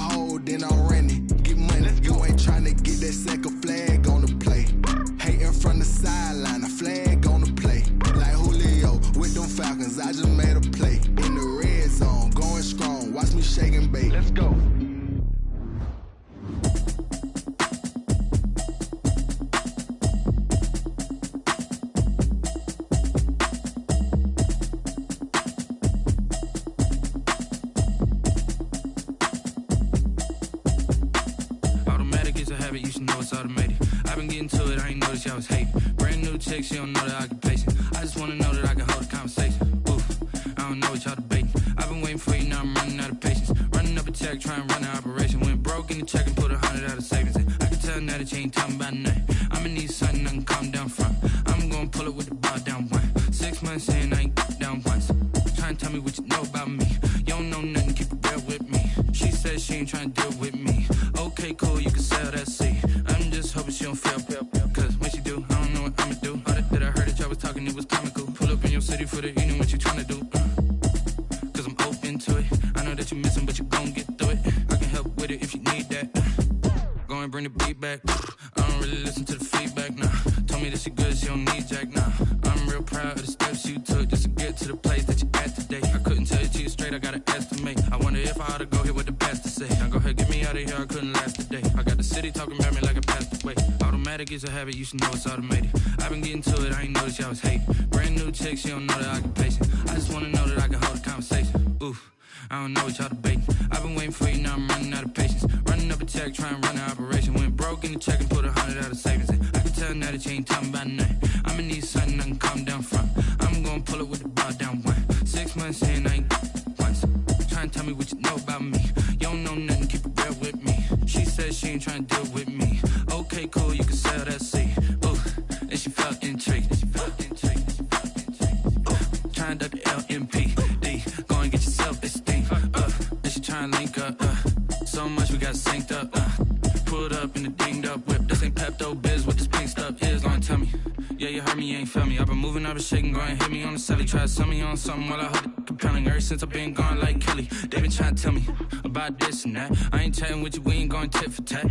habit, you should know it's automated. I've been getting to it, I ain't noticed y'all was hating. Brand new chick, she don't know the occupation. I just wanna know that I can hold a conversation. Oof, I don't know what y'all debating. I've been waiting for you, now I'm running out of patience. Running up a check, trying to run an operation. Went broke in the check and put 100 out of savings in. I can tell now that you ain't talking about nothing. I'ma need something I can calm down from. I'm gonna pull it with the bar down one. 6 months in, I ain't down once. Trying to tell me what you know about me. You don't know nothing, keep it real with me. She said she ain't trying to deal with me. Okay, cool, you can sell that seat. I'm just hoping she don't fail. Cause when she do, I don't know what I'ma do. All that I heard that y'all was talking, it was comical. Pull up in your city for the evening, what you trying to do? Cause I'm open to it. I know that you missing, but you gon' get through it. I can help with it if you need that. Go and bring the beat back. I don't really listen to the feedback, nah. Told me that she good, she don't need jack, nah. I'm real proud of the steps you took just to get to the place that you at today. I couldn't tell you to you straight, I gotta estimate. I wonder if I ought to go here with the best to say. Now go ahead, get me out of here, I couldn't last today. I got the city talking about me like I passed away. Automatic is a habit, you should know it's automated. I've been getting to it, I ain't noticed y'all was hating. Brand new chick, she don't know the occupation. I just wanna know that I can hold a conversation. Oof, I don't know what y'all debating. I've been waiting for you, now I'm running out of patience. Running up a check, trying to run an operation. Went broke in the check and put 100 out of savings in. I can tell now that you ain't talking about nothing. I'ma need something I can calm down from. I'm gonna pull it with the bar down one. 6 months in, I ain't once. Trying to tell me what you know about me. You don't know nothing, keep it real with me. She said she ain't trying to deal with me. Okay, cool, you can sell that seat. Ooh, and she felt intrigued. Trying to duck the LMPD. Go and get yourself esteem. And she trying to link up. So much we got synced up. Pulled up in the dinged up whip. This ain't Pepto-Biz, what this pink stuff is. Don't tell me. Yeah, you heard me, you ain't felt me. I've been moving, I've been shaking, go and hit me on the celly. Try to sell me on something while I hold it compelling. Ever since I've been gone like Kelly, they been trying to tell me about this and that. I ain't chatting with you, we ain't going tit for tat.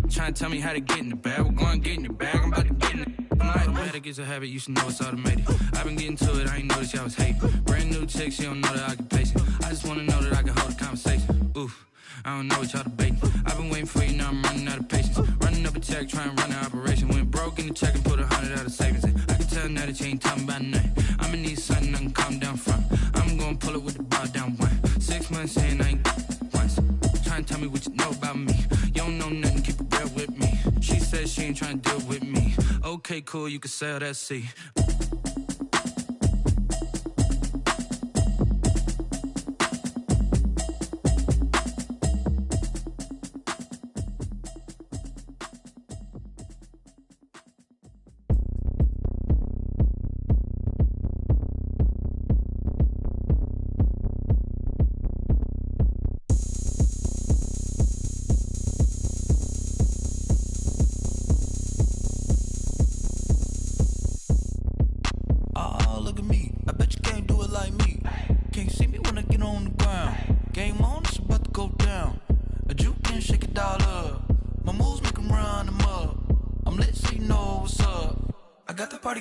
Trying to tell me how to get in the bag. We're going to get in the bag, I'm about to get in it. Automatic is a habit, you should know it's automated. I've been getting to it, I ain't noticed y'all was hating. Brand new chick, she don't know the occupation. I just wanna know that I can hold a conversation. Oof, I don't know what y'all debating. I've been waiting for you, now I'm running out of patience. Running up a check, trying to run an operation. Went broke in the check and put 100 out of savings in. I can tell now that you ain't talking about nothing. I'ma need something I can calm down from. I'm gonna pull it with the bar down one. 6 months in, I ain't once. Trying to tell me what you know about me. You don't know nothing, keep it real with me. She said she ain't trying to deal with me. Okay, cool, you can sell that seat.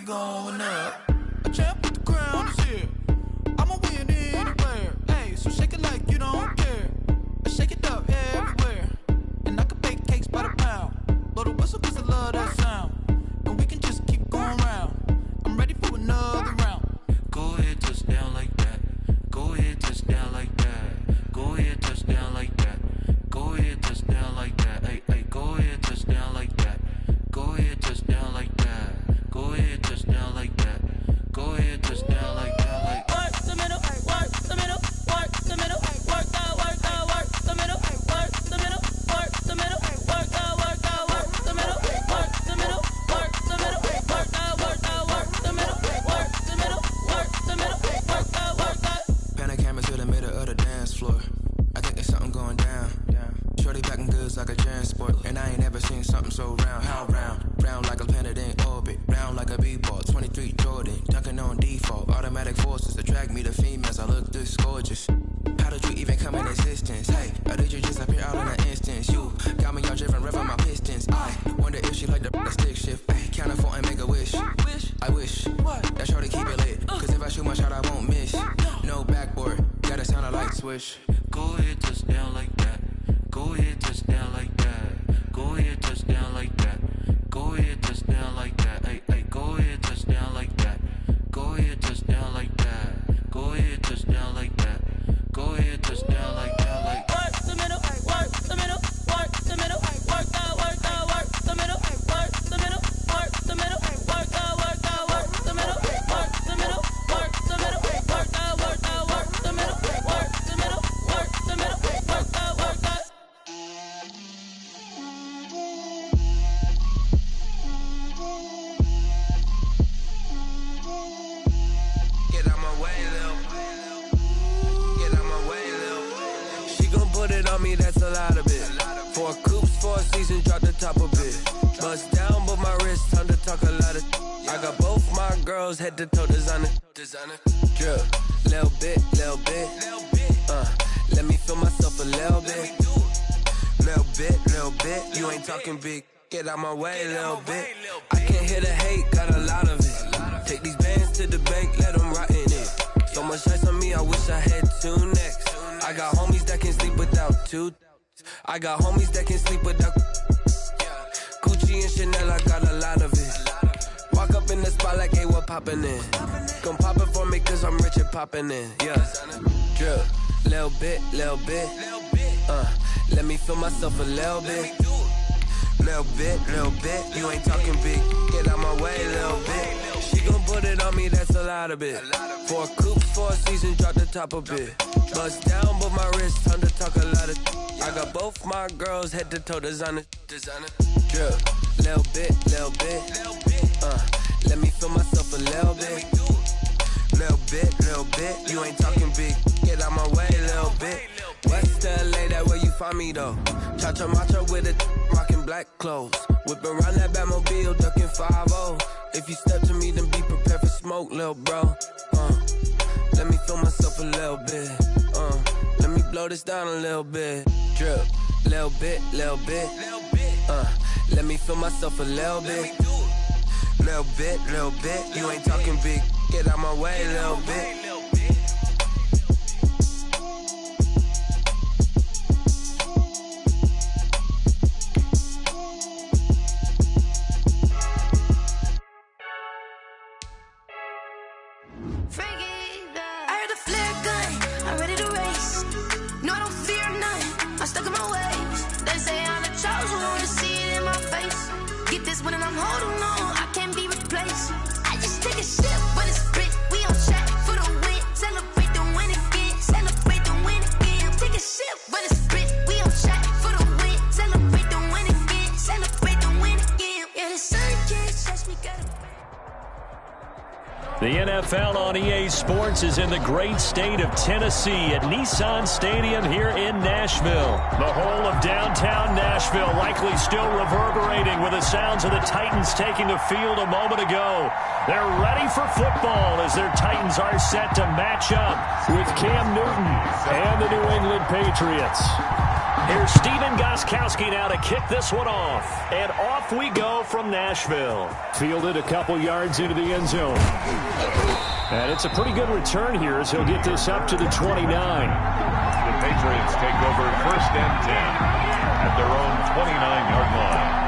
Going up, a champ with the crown is here. I'ma win anywhere. Hey, so shake it like you don't care. I shake it up everywhere. And I can bake cakes by the pound. Blow the whistle cause I love that sound. And we can just keep going round. I'm ready for another round. Go ahead, touch down like that. Go ahead, touch down like that. Go ahead, touch down like that. Go ahead, touch down like that. Hey, hey, go ahead, touch down like that. Go ahead, touch down like that. Go ahead, touch down like that. Go ahead, touch down like that. Like work the middle, work the middle, work the middle, work the middle, work the middle, work the middle, work the middle, work the middle, work the middle, work the middle, work the middle, work the middle, work the. Pan the camera to the middle of the dance floor. I think there's something going down. Shorty backing goods like a transport, and I ain't never seen something so round. How round? Round like a planet in orbit, round like a b-ball. 23 Jordan, dunking on default. Automatic forces attract me to females. I look this gorgeous. How did you even come in existence? Hey, or did you just appear out in an instance? You got me all driven, revving my pistons. I wonder if she like the stick shift. Ay, count a 4 and make a wish. I wish that shorty keep it lit. Cause if I shoot my shot, I won't miss. No backboard, gotta sound a light switch. go ahead, touch down like that. Go ahead, touch down like that. Go ahead, touch down like that. Go ahead, touch down like that. Hey, hey, go ahead, touch down like that. Go ahead, touch down like that. Go ahead, touch down like that. Go ahead, touch down like that. Like work the middle, work the middle, work the middle, work that, work that, work girls head to toe designer. Drip, little bit. Let me feel myself a little bit. Little bit. You ain't talking big. Get out my way, little bit. I can't hear the hate, got a lot of it. Take these bands to the bank, let them rot in it. So much ice on me, I wish I had 2 necks. I got homies that can sleep without 2. I got homies that can sleep without Gucci and Chanel, I got a lot of it. Walk up in the spot like, hey, what poppin' in? Come pop it for me, cause I'm rich and poppin' in. Yeah, drip, little bit. Let me feel myself a little bit. Little bit. You ain't talking big. Get out my way, little bit. She gon' put it on me, that's a lot of it. 4 coops, 4 seasons, drop the top a bit. Bust down, but my wrist, time to talk a lot of. I got both my girls head to toe designer. Drip, little bit. Let me feel myself a little bit. Little bit. You ain't talking big. Get out my way, little bit. West LA, that where you find me though. Cha-cha matcha with it, rockin' black clothes. Whip around that Batmobile, ducking 5-0. If you step to me, then be prepared for smoke, little bro. Let me feel myself a little bit. Let me blow this down a little bit. Drip, little bit. Let me feel myself a little bit. Little bit. You ain't talking big. Get out my way, little bit. The NFL on EA Sports is in the great state of Tennessee at Nissan Stadium here in Nashville. The whole of downtown Nashville likely still reverberating with the sounds of the Titans taking the field a moment ago. They're ready for football as their Titans are set to match up with Cam Newton and the New England Patriots. Here's Stephen Gostkowski now to kick this one off. And off we go from Nashville. Fielded a couple yards into the end zone. And it's a pretty good return here as he'll get this up to the 29. The Patriots take over 1st and 10 at their own 29-yard line.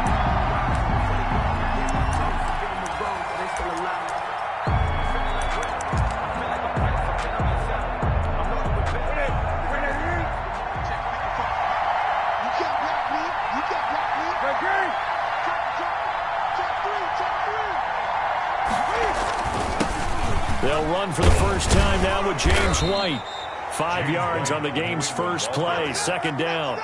They'll run for the first time now with James White. 5 yards on the game's first play, 2nd down.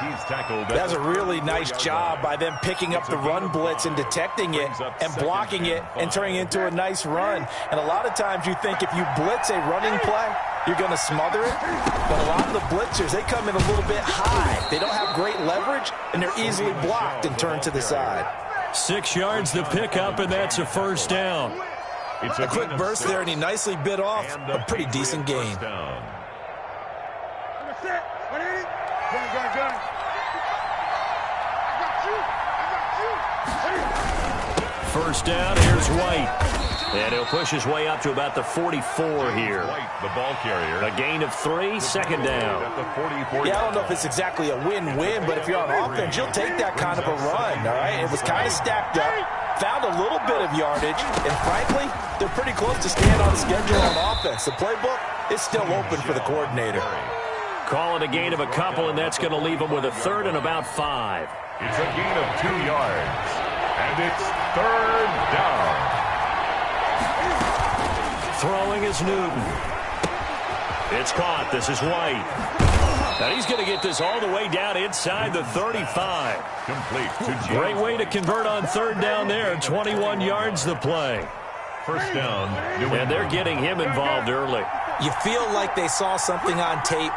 That's a really nice job by them picking up the run blitz and detecting it and blocking it and turning it into a nice run. And a lot of times you think if you blitz a running play, you're going to smother it. But a lot of the blitzers, they come in a little bit high. They don't have great leverage, and they're easily blocked and turned to the side. 6 yards the pickup, and that's a 1st down. It's a quick burst there, and he nicely bit off a pretty decent gain. First down, here's White. And he'll push his way up to about the 44 here. White, the ball carrier. A gain of 3, 2nd down. Yeah, I don't know if it's exactly a win-win, but if you're on offense, you'll take that kind of a run, all right? It was kind of stacked up, found a little bit of yardage, and frankly, they're pretty close to staying on schedule on offense. The playbook is still open for the coordinator. Call it a gain of a couple, and that's going to leave him with a 3rd and about 5. It's a gain of 2 yards, and it's 3rd down. Throwing is Newton. It's caught. This is White. And he's going to get this all the way down inside the 35. Complete to James. Great way to convert on 3rd down there. 21 yards the play. First down. And they're getting him involved early. You feel like they saw something on tape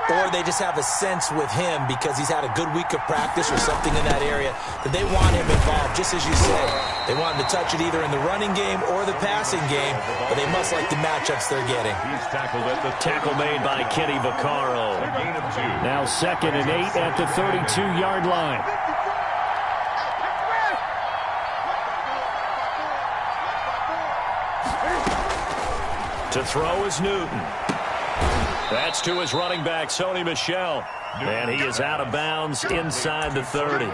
or they just have a sense with him because he's had a good week of practice or something in that area that they want him involved, just as you said. They want him to touch it either in the running game or the passing game, but they must like the matchups they're getting. He's tackled at the tackle made by Kenny Vaccaro. gain of 2. Now 2nd and 8 at the 32-yard line. To throw is Newton. That's to his running back, Sony Michel. And he is out of bounds inside the 30.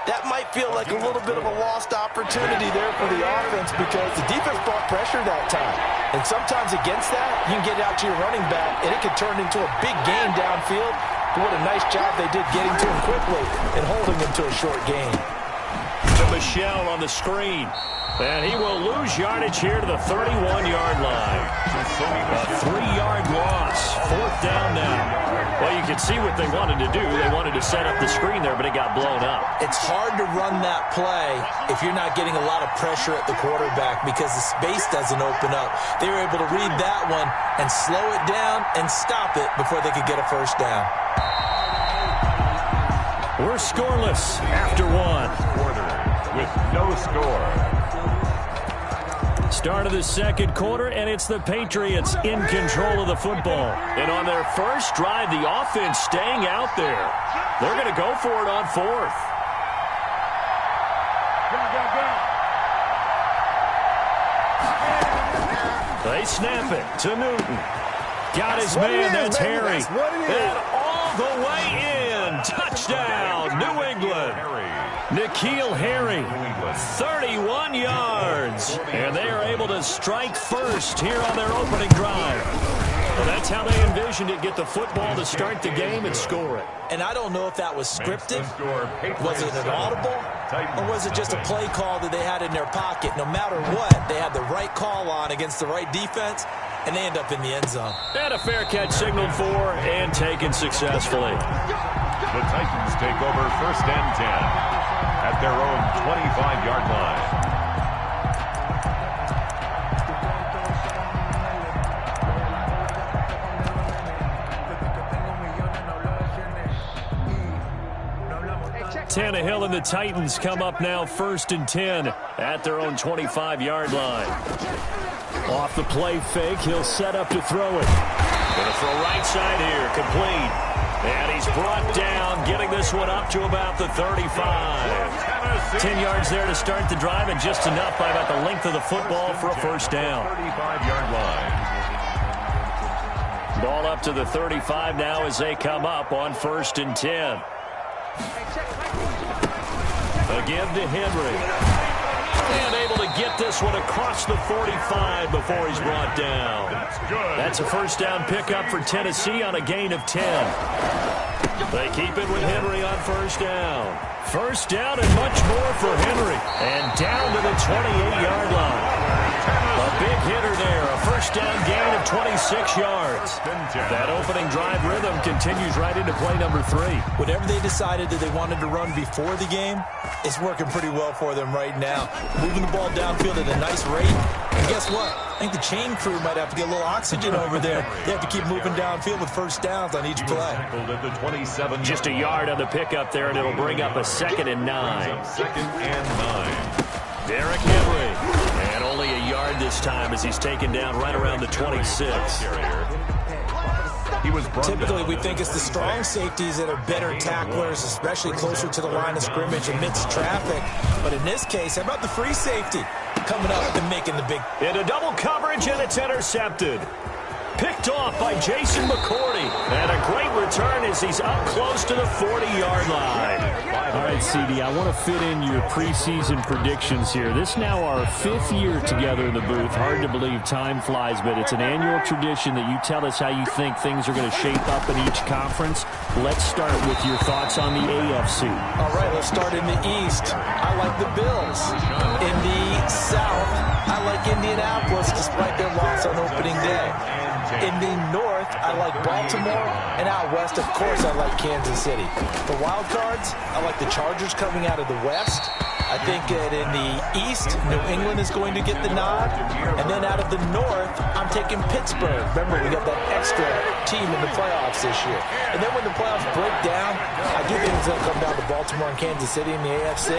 That might feel like a little bit of a lost opportunity there for the offense because the defense brought pressure that time. And sometimes against that, you can get out to your running back, and it can turn into a big gain downfield. But what a nice job they did getting to him quickly and holding him to a short gain. To Michel on the screen. And he will lose yardage here to the 31-yard line. A 3-yard loss. 4th down now. Well, you can see what they wanted to do. They wanted to set up the screen there, but it got blown up. It's hard to run that play if you're not getting a lot of pressure at the quarterback because the space doesn't open up. They were able to read that one and slow it down and stop it before they could get a first down. We're scoreless after 1. Quarter with no score. Start of the 2nd quarter, and it's the Patriots in control of the football. And on their first drive, the offense staying out there. They're going to go for it on 4th. They snap it to Newton. Got his man, that's Harry. And all the way in. Touchdown, New England. N'Keal Harry, 31 yards. And they are able to strike first here on their opening drive. Well, that's how they envisioned it, get the football to start the game and score it. And I don't know if that was scripted. Was it an audible? Or was it just a play call that they had in their pocket? No matter what, they had the right call on against the right defense, and they end up in the end zone. And a fair catch signaled for and taken successfully. The Titans take over 1st and 10 at their own 25-yard line. Tannehill and the Titans come up now 1st and 10 at their own 25-yard line. Off the play fake, he'll set up to throw it. Going to throw right side here, complete. And he's brought down, getting this one up to about the 35. 10 yards there to start the drive, and just enough by about the length of the football for a first down. 35-yard line. Ball up to the 35 now as they come up on 1st and 10. A give to Henry. And able to get this one across the 45 before he's brought down. That's a first down pickup for Tennessee on a gain of 10. They keep it with Henry on first down. First down and much more for Henry. And down to the 28-yard line. A big hitter there. A first down gain of 26 yards. That opening drive rhythm continues right into play number 3. Whatever they decided that they wanted to run before the game, it's working pretty well for them right now. Moving the ball downfield at a nice rate. And guess what? I think the chain crew might have to get a little oxygen over there. They have to keep moving downfield with first downs on each play. At the 27. Just a yard on the pickup there, and it'll bring up a 2nd and 9. 2nd and 9. Derrick Henry. And only a yard this time as he's taken down right around the 26. Typically, we think it's the strong safeties that are better tacklers, especially closer to the line of scrimmage amidst traffic. But in this case, how about the free safety coming up and making the big... Into double coverage, and it's intercepted. Picked off by Jason McCourty. And a great return as he's up close to the 40-yard line. All right, CD, I want to fit in your preseason predictions here. This is now our 5th year together in the booth. Hard to believe time flies, but it's an annual tradition that you tell us how you think things are going to shape up in each conference. Let's start with your thoughts on the AFC. All right, let's start in the East. I like the Bills. In the South, I like Indianapolis despite their loss on opening day. In the North, I like Baltimore, and out West, of course, I like Kansas City. For wild cards, I like the Chargers coming out of the West, I think that in the East, New England is going to get the nod. And then out of the North, I'm taking Pittsburgh. Remember, we got that extra team in the playoffs this year. And then when the playoffs break down, I do think it's going to come down to Baltimore and Kansas City in the AFC.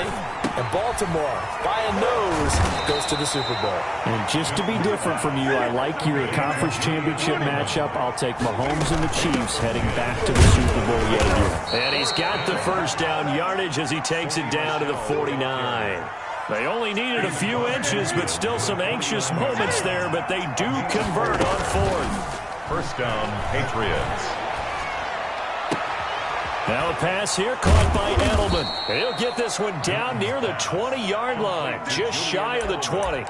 And Baltimore, by a nose, goes to the Super Bowl. And just to be different from you, I like your conference championship matchup. I'll take Mahomes and the Chiefs heading back to the Super Bowl yet again. And he's got the first down yardage as he takes it down to the 49. They only needed a few inches, but still some anxious moments there, but they do convert on fourth. First down, Patriots. Now a pass here caught by Edelman. He'll get this one down near the 20-yard line, just shy of the 20.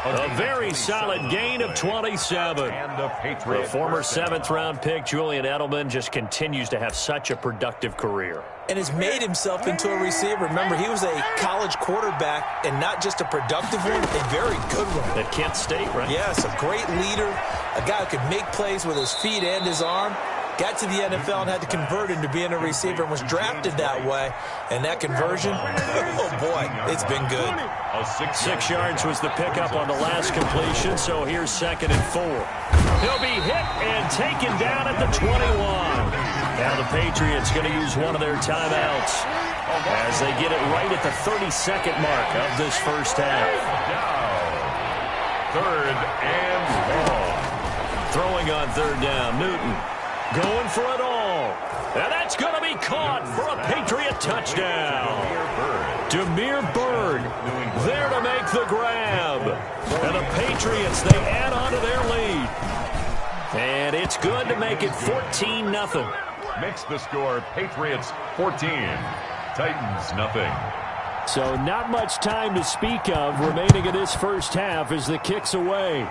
A very solid gain of 27. The former seventh-round pick, Julian Edelman, just continues to have such a productive career. And has made himself into a receiver. Remember, he was a college quarterback, and not just a productive one, a very good one. At Kent State, right? Yes, a great leader, a guy who could make plays with his feet and his arm. Got to the NFL and had to convert into being a receiver and was drafted that way. And that conversion, oh boy, it's been good. 6 yards was the pickup on the last completion, so here's 2nd and 4. He'll be hit and taken down at the 21. Now the Patriots going to use one of their timeouts as they get it right at the 32nd mark of this first half. Third and long. Throwing on third down, Newton. Going for it all. And that's going to be caught for a Patriot touchdown. Damiere Byrd there to make the grab. And the Patriots, they add on to their lead. And it's good to make it 14-0. Makes the score Patriots 14, Titans nothing. So not much time to speak of remaining in this first half as the kick's away.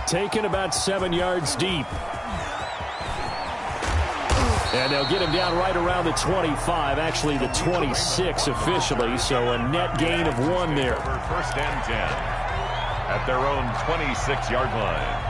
Taken about 7 yards deep. And they'll get him down right around the 25, actually the 26 officially, so a net gain of 1 there. First and 10 at their own 26-yard line.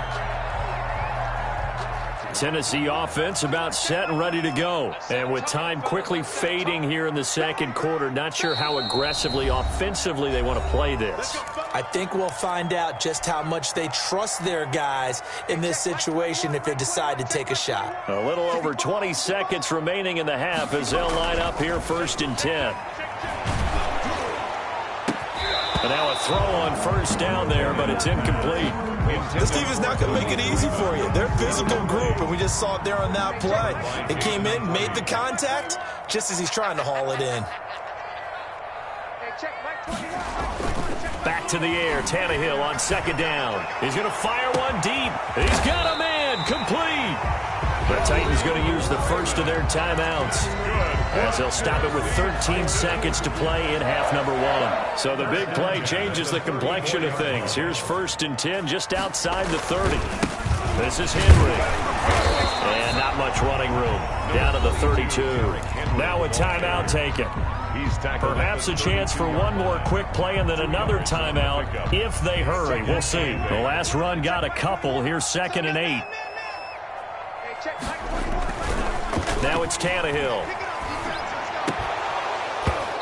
Tennessee offense about set and ready to go. And with time quickly fading here in the second quarter, not sure how aggressively, offensively they want to play this. I think we'll find out just how much they trust their guys in this situation if they decide to take a shot. A little over 20 seconds remaining in the half as they'll line up here 1st and 10. And now a throw on first down there, but it's incomplete. This team is not going to make it easy for you. They're a physical group, and we just saw it there on that play. It came in, made the contact, just as he's trying to haul it in. Back to the air, Tannehill on 2nd down. He's going to fire one deep. He's got a man, complete. The Titans going to use the first of their timeouts as they'll stop it with 13 seconds to play in half number 1. So the big play changes the complexion of things. Here's 1st and 10 just outside the 30. This is Henry. And not much running room. Down to the 32. Now a timeout taken. Perhaps a chance for one more quick play and then another timeout if they hurry. We'll see. The last run got a couple. Here's 2nd and 8. Now it's Tannehill.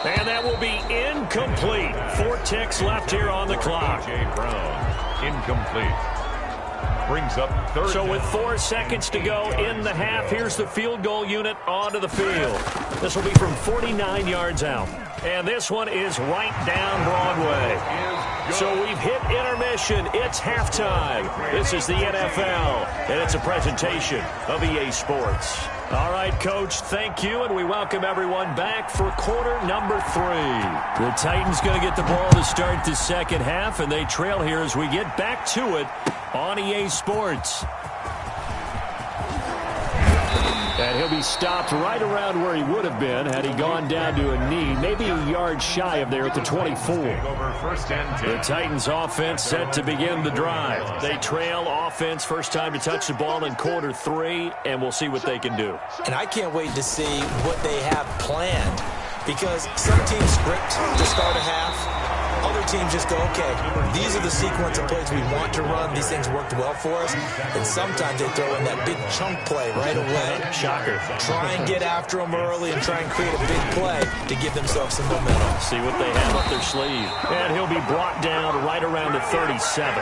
And that will be incomplete. 4 ticks left here on the clock. J. Brown, incomplete. Brings up 3rd. So with 4 seconds to go in the half, here's the field goal unit onto the field. This will be from 49 yards out. And this one is right down Broadway. So we've hit intermission. It's halftime. This is the NFL, and it's a presentation of EA Sports. All right, Coach, thank you, and we welcome everyone back for quarter number 3. The Titans going to get the ball to start the second half, and they trail here as we get back to it on EA Sports. And he'll be stopped right around where he would have been had he gone down to a knee, maybe a yard shy of there at the 24. The Titans offense set to begin the drive. They trail offense, first time to touch the ball in quarter 3, and we'll see what they can do. And I can't wait to see what they have planned, because some teams script to start a half. other teams just go, okay, these are the sequence of plays we want to run. These things worked well for us. And sometimes they throw in that big chunk play right away. Shocker. Try and get after them early and try and create a big play to give themselves some momentum. See what they have up their sleeve. And he'll be brought down right around the 37.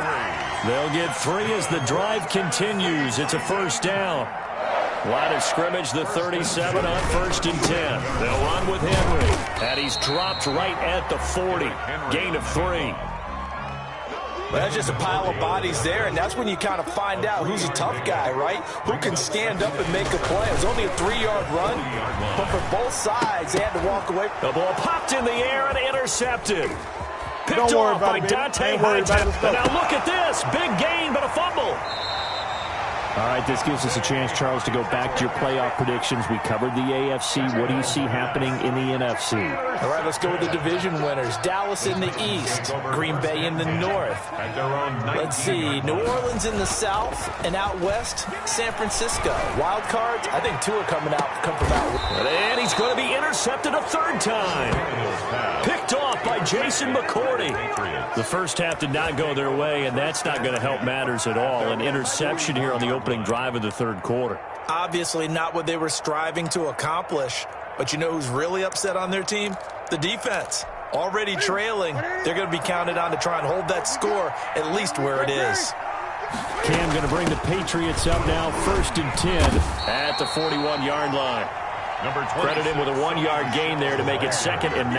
They'll get 3 as the drive continues. It's a first down. Line of scrimmage, the 37 on 1st and 10. They'll run with Henry. And he's dropped right at the 40. Gain of 3. Well, that's just a pile of bodies there, and that's when you kind of find out who's a tough guy, right? Who can stand up and make a play. It was only a 3-yard run, but for both sides, they had to walk away. The ball popped in the air and intercepted. Picked off by Dante Hightower. And now look at this. Big gain, but a fumble. All right, this gives us a chance, Charles, to go back to your playoff predictions. We covered the AFC. What do you see happening in the NFC? All right, let's go with the division winners. Dallas in the East, Green Bay in the North. Let's see, New Orleans in the South, and out West, San Francisco. Wild cards, I think 2 are come from out. And he's going to be intercepted a 3rd time. Picked off by Jason McCourty. The first half did not go their way, and that's not going to help matters at all. An interception here on the opening drive of the 3rd quarter. Obviously not what they were striving to accomplish. But you know who's really upset on their team? The defense. Already trailing. They're going to be counted on to try and hold that score at least where it is. Cam going to bring the Patriots up now, 1st and 10 at the 41-yard line. Credit him with a 1-yard gain there to make it 2nd and 9.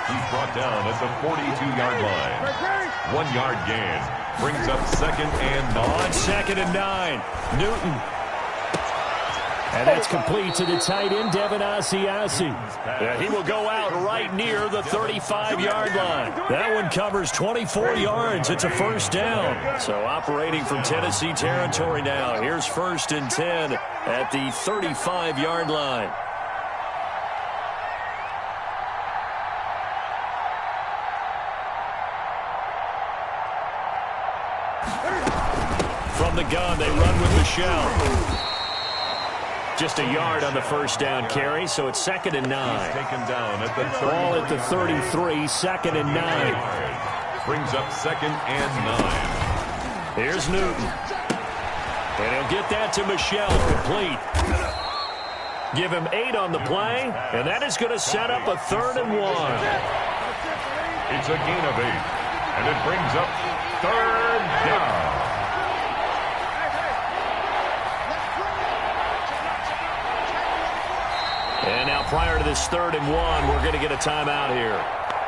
He's brought down at the 42-yard line. 1-yard gain brings up 2nd and 9. On 2nd and 9, Newton. And that's complete to the tight end, Devin Asiasi. And he will go out right near the 35-yard line. That one covers 24 yards. It's a first down. So operating from Tennessee territory now. Here's 1st and 10 at the 35-yard line. From the gun, they run with Michelle. Just a yard on the first down carry, so it's 2nd and 9. He's taken down at the 30. Ball at the 33, 2nd and 9. Brings up 2nd and 9. Here's Newton. And he'll get that to Michelle, complete. Give him 8 on the play, and that is going to set up a 3rd and 1. It's a gain of 8, and it brings up 3rd down. And now prior to this 3rd and 1, we're going to get a timeout here.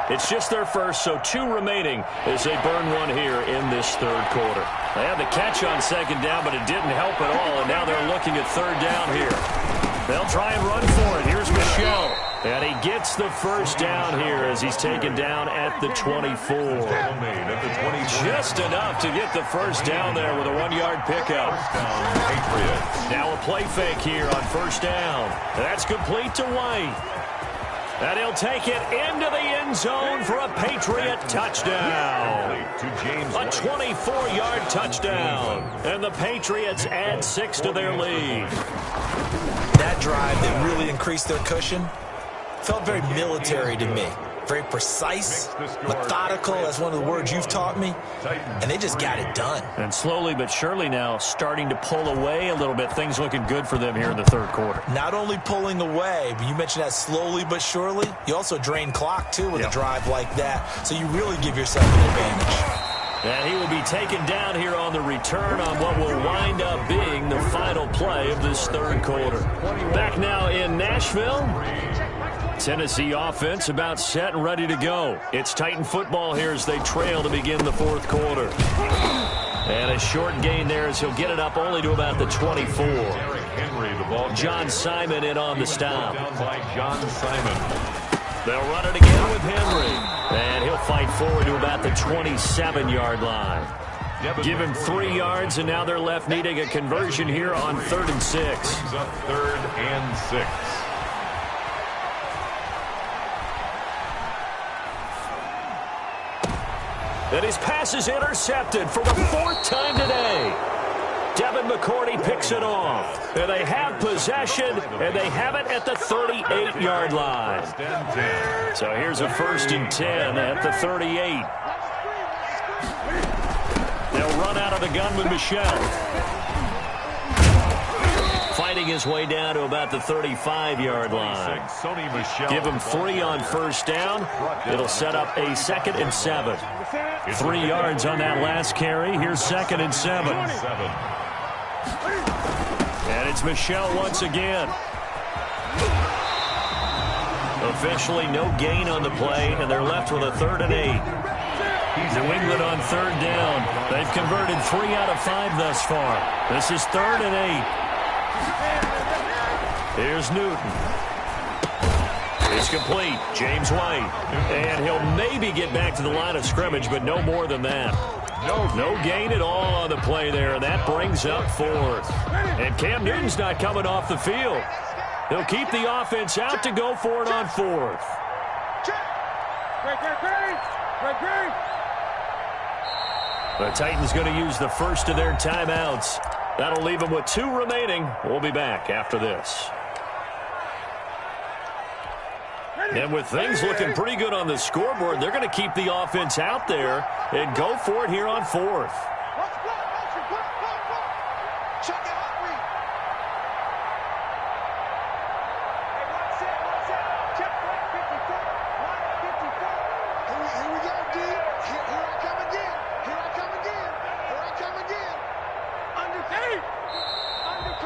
It's just their first, so 2 remaining as they burn one here in this 3rd quarter. They had the catch on 2nd down, but it didn't help at all, and now they're looking at 3rd down here. They'll try and run for it. Here's Michelle. And he gets the first down here as he's taken down at the 24. Just enough to get the first down there with a 1-yard pickup. Now a play fake here on 1st down. That's complete to White. And he'll take it into the end zone for a Patriot touchdown. A 24-yard touchdown. And the Patriots add 6 to their lead. That drive that really increased their cushion felt very military to me. Very precise, methodical. That's one of the words you've taught me. And they just got it done. And slowly but surely now starting to pull away a little bit. Things looking good for them here in the 3rd quarter. Not only pulling away, but you mentioned that slowly but surely. You also drain clock, too, with a drive like that. So you really give yourself an advantage. And he will be taken down here on the return on what will wind up being the final play of this 3rd quarter. Back now in Nashville. Tennessee offense about set and ready to go. It's Titan football here as they trail to begin the 4th quarter. And a short gain there as he'll get it up only to about the 24. John Simon in on the stop. They'll run it again with Henry. And he'll fight forward to about the 27-yard line. Give him 3 yards, and now they're left needing a conversion here on 3rd and 6. 3rd and 6. And his pass is intercepted for the 4th time today. Devin McCourty picks it off. And they have possession, and they have it at the 38-yard line. So here's a 1st and 10 at the 38. They'll run out of the gun with Michel. Fighting his way down to about the 35-yard line. Give him 3 on first down. It'll set up a 2nd and 7. 3 yards on that last carry. Here's 2nd and 7. And it's Michel once again. Officially no gain on the play, and they're left with a 3rd and 8. New England on 3rd down. They've converted 3 out of 5 thus far. This is 3rd and 8. Here's Newton. It's complete. James White. And he'll maybe get back to the line of scrimmage, but no more than that. No gain at all on the play there, and that brings up 4th. And Cam Newton's not coming off the field. He'll keep the offense out to go for it on 4th. The Titans going to use the first of their timeouts. That'll leave them with 2 remaining. We'll be back after this. And with things looking pretty good on the scoreboard, they're going to keep the offense out there and go for it here on 4th.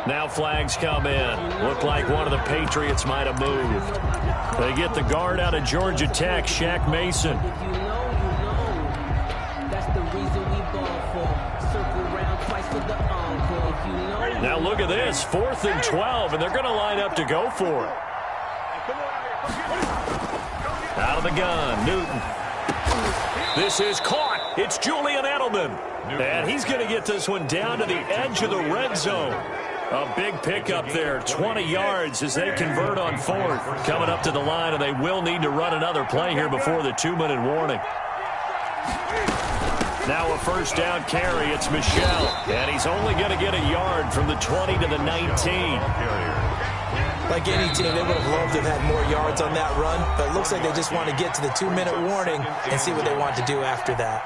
Now flags come in. Looked like one of the Patriots might have moved. They get the guard out of Georgia Tech, Shaq Mason. If you know, you know. That's the reason we ball for. Circle round twice for the encore. If you know. Now look at this. 4th and 12, and they're going to line up to go for it. Out of the gun, Newton. This is caught. It's Julian Edelman. And he's going to get this one down to the edge of the red zone. A big pickup there, 20 yards as they convert on 4th. Coming up to the line, and they will need to run another play here before the 2-minute warning. Now a first down carry. It's Michel, and he's only going to get a yard from the 20 to the 19. Like any team, they would have loved to have had more yards on that run, but it looks like they just want to get to the 2-minute warning and see what they want to do after that.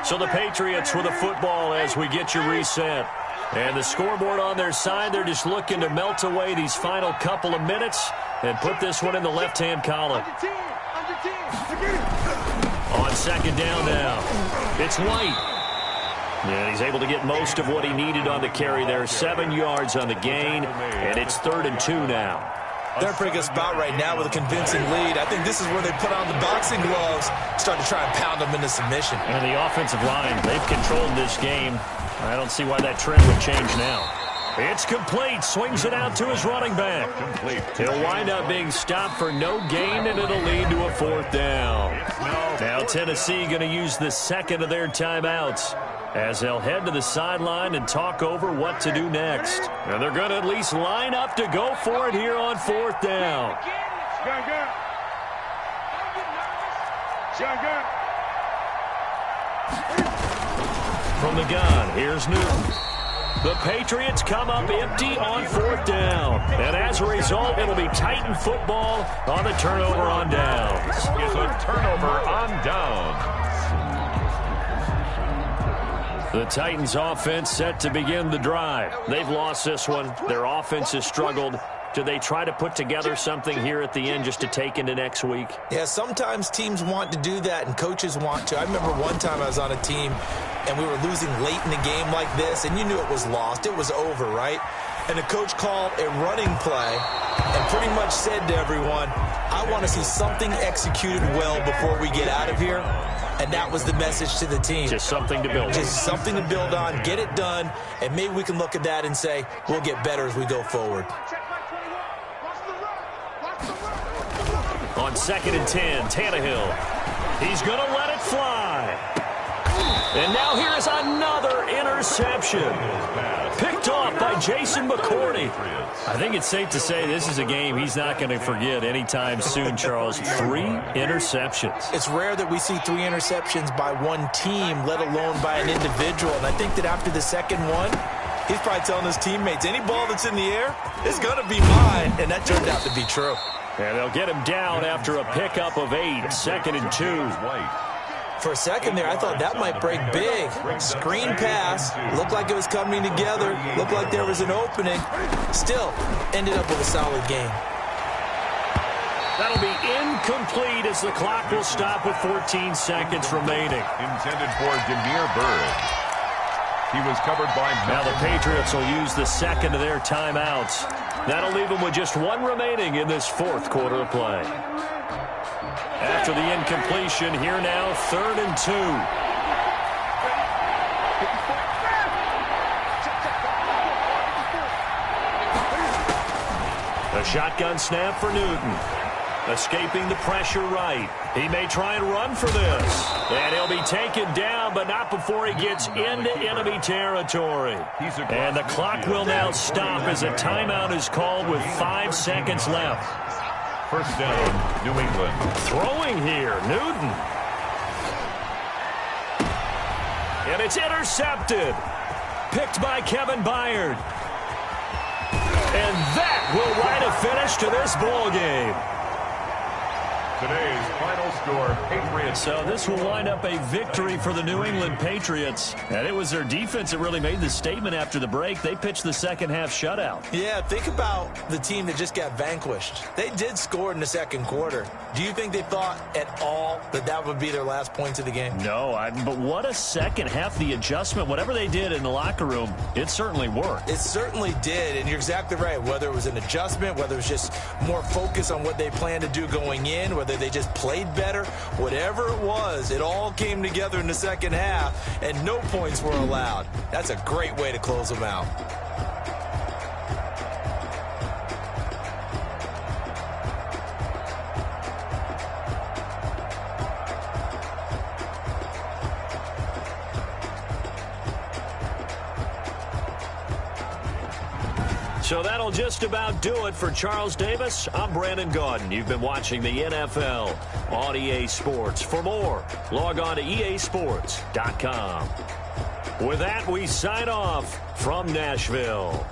So the Patriots with the football as we get you reset. And the scoreboard on their side, they're just looking to melt away these final couple of minutes and put this one in the left-hand column. On 2nd down now, it's White. And he's able to get most of what he needed on the carry there. 7 yards on the gain, and it's 3rd and 2 now. They're in a pretty good spot right now with a convincing lead. I think this is where they put on the boxing gloves, start to try and pound them into submission. And the offensive line, they've controlled this game. I don't see why that trend would change now. It's complete. Swings it out to his running back. He'll wind up being stopped for no gain, and it'll lead to a 4th down. Now Tennessee going to use the 2nd of their timeouts as they'll head to the sideline and talk over what to do next. And they're going to at least line up to go for it here on 4th down. From the gun, here's Newton. The Patriots come up empty on 4th down. And as a result, it'll be Titan football on the turnover on downs. It's a turnover on downs. The Titans offense set to begin the drive. They've lost this one. Their offense has struggled. Do they try to put together something here at the end just to take into next week? Yeah, sometimes teams want to do that and coaches want to. I remember one time I was on a team and we were losing late in the game like this, and you knew it was lost. It was over, right? And the coach called a running play and pretty much said to everyone, I want to see something executed well before we get out of here. And that was the message to the team. Just something to build on. Just something to build on, get it done, and maybe we can look at that and say, we'll get better as we go forward. On 2nd and 10, Tannehill. He's going to let it fly. And now here is another interception. Picked off by Jason McCourty. I think it's safe to say this is a game he's not going to forget anytime soon, Charles. 3 interceptions. It's rare that we see 3 interceptions by one team, let alone by an individual. And I think that after the second one, he's probably telling his teammates, any ball that's in the air is going to be mine. And that turned out to be true. And they'll get him down after a pickup of 8. 2nd and 2. For a second there, I thought that might break big. Screen pass. Looked like it was coming together. Looked like there was an opening. Still, ended up with a solid game. That'll be incomplete as the clock will stop with 14 seconds remaining. Intended for Demir Bird. He was covered by... Now the Patriots will use the second of their timeouts. That'll leave them with just one remaining in this fourth quarter of play. After the incompletion, here now, 3rd and 2. A shotgun snap for Newton. Escaping the pressure right. He may try and run for this. And he'll be taken down, but not before he gets into enemy territory. And the clock will now stop as a timeout is called with 5 seconds left. First down, New England. Throwing here, Newton. And it's intercepted. Picked by Kevin Byard. And that will write a finish to this ball game. Today's final score, Patriots. So this will wind up a victory for the New England Patriots. And it was their defense that really made the statement after the break. They pitched the second half shutout. Yeah, think about the team that just got vanquished. They did score in the second quarter. Do you think they thought at all that that would be their last points of the game? No, but what a second half. The adjustment, whatever they did in the locker room, it certainly worked. It certainly did, and you're exactly right. Whether it was an adjustment, whether it was just more focus on what they planned to do going in, whether they just played better, whatever it was, it all came together in the second half, and no points were allowed. That's a great way to close them out. So that'll just about do it for Charles Davis. I'm Brandon Gaudin. You've been watching the NFL on EA Sports. For more, log on to easports.com. With that, we sign off from Nashville.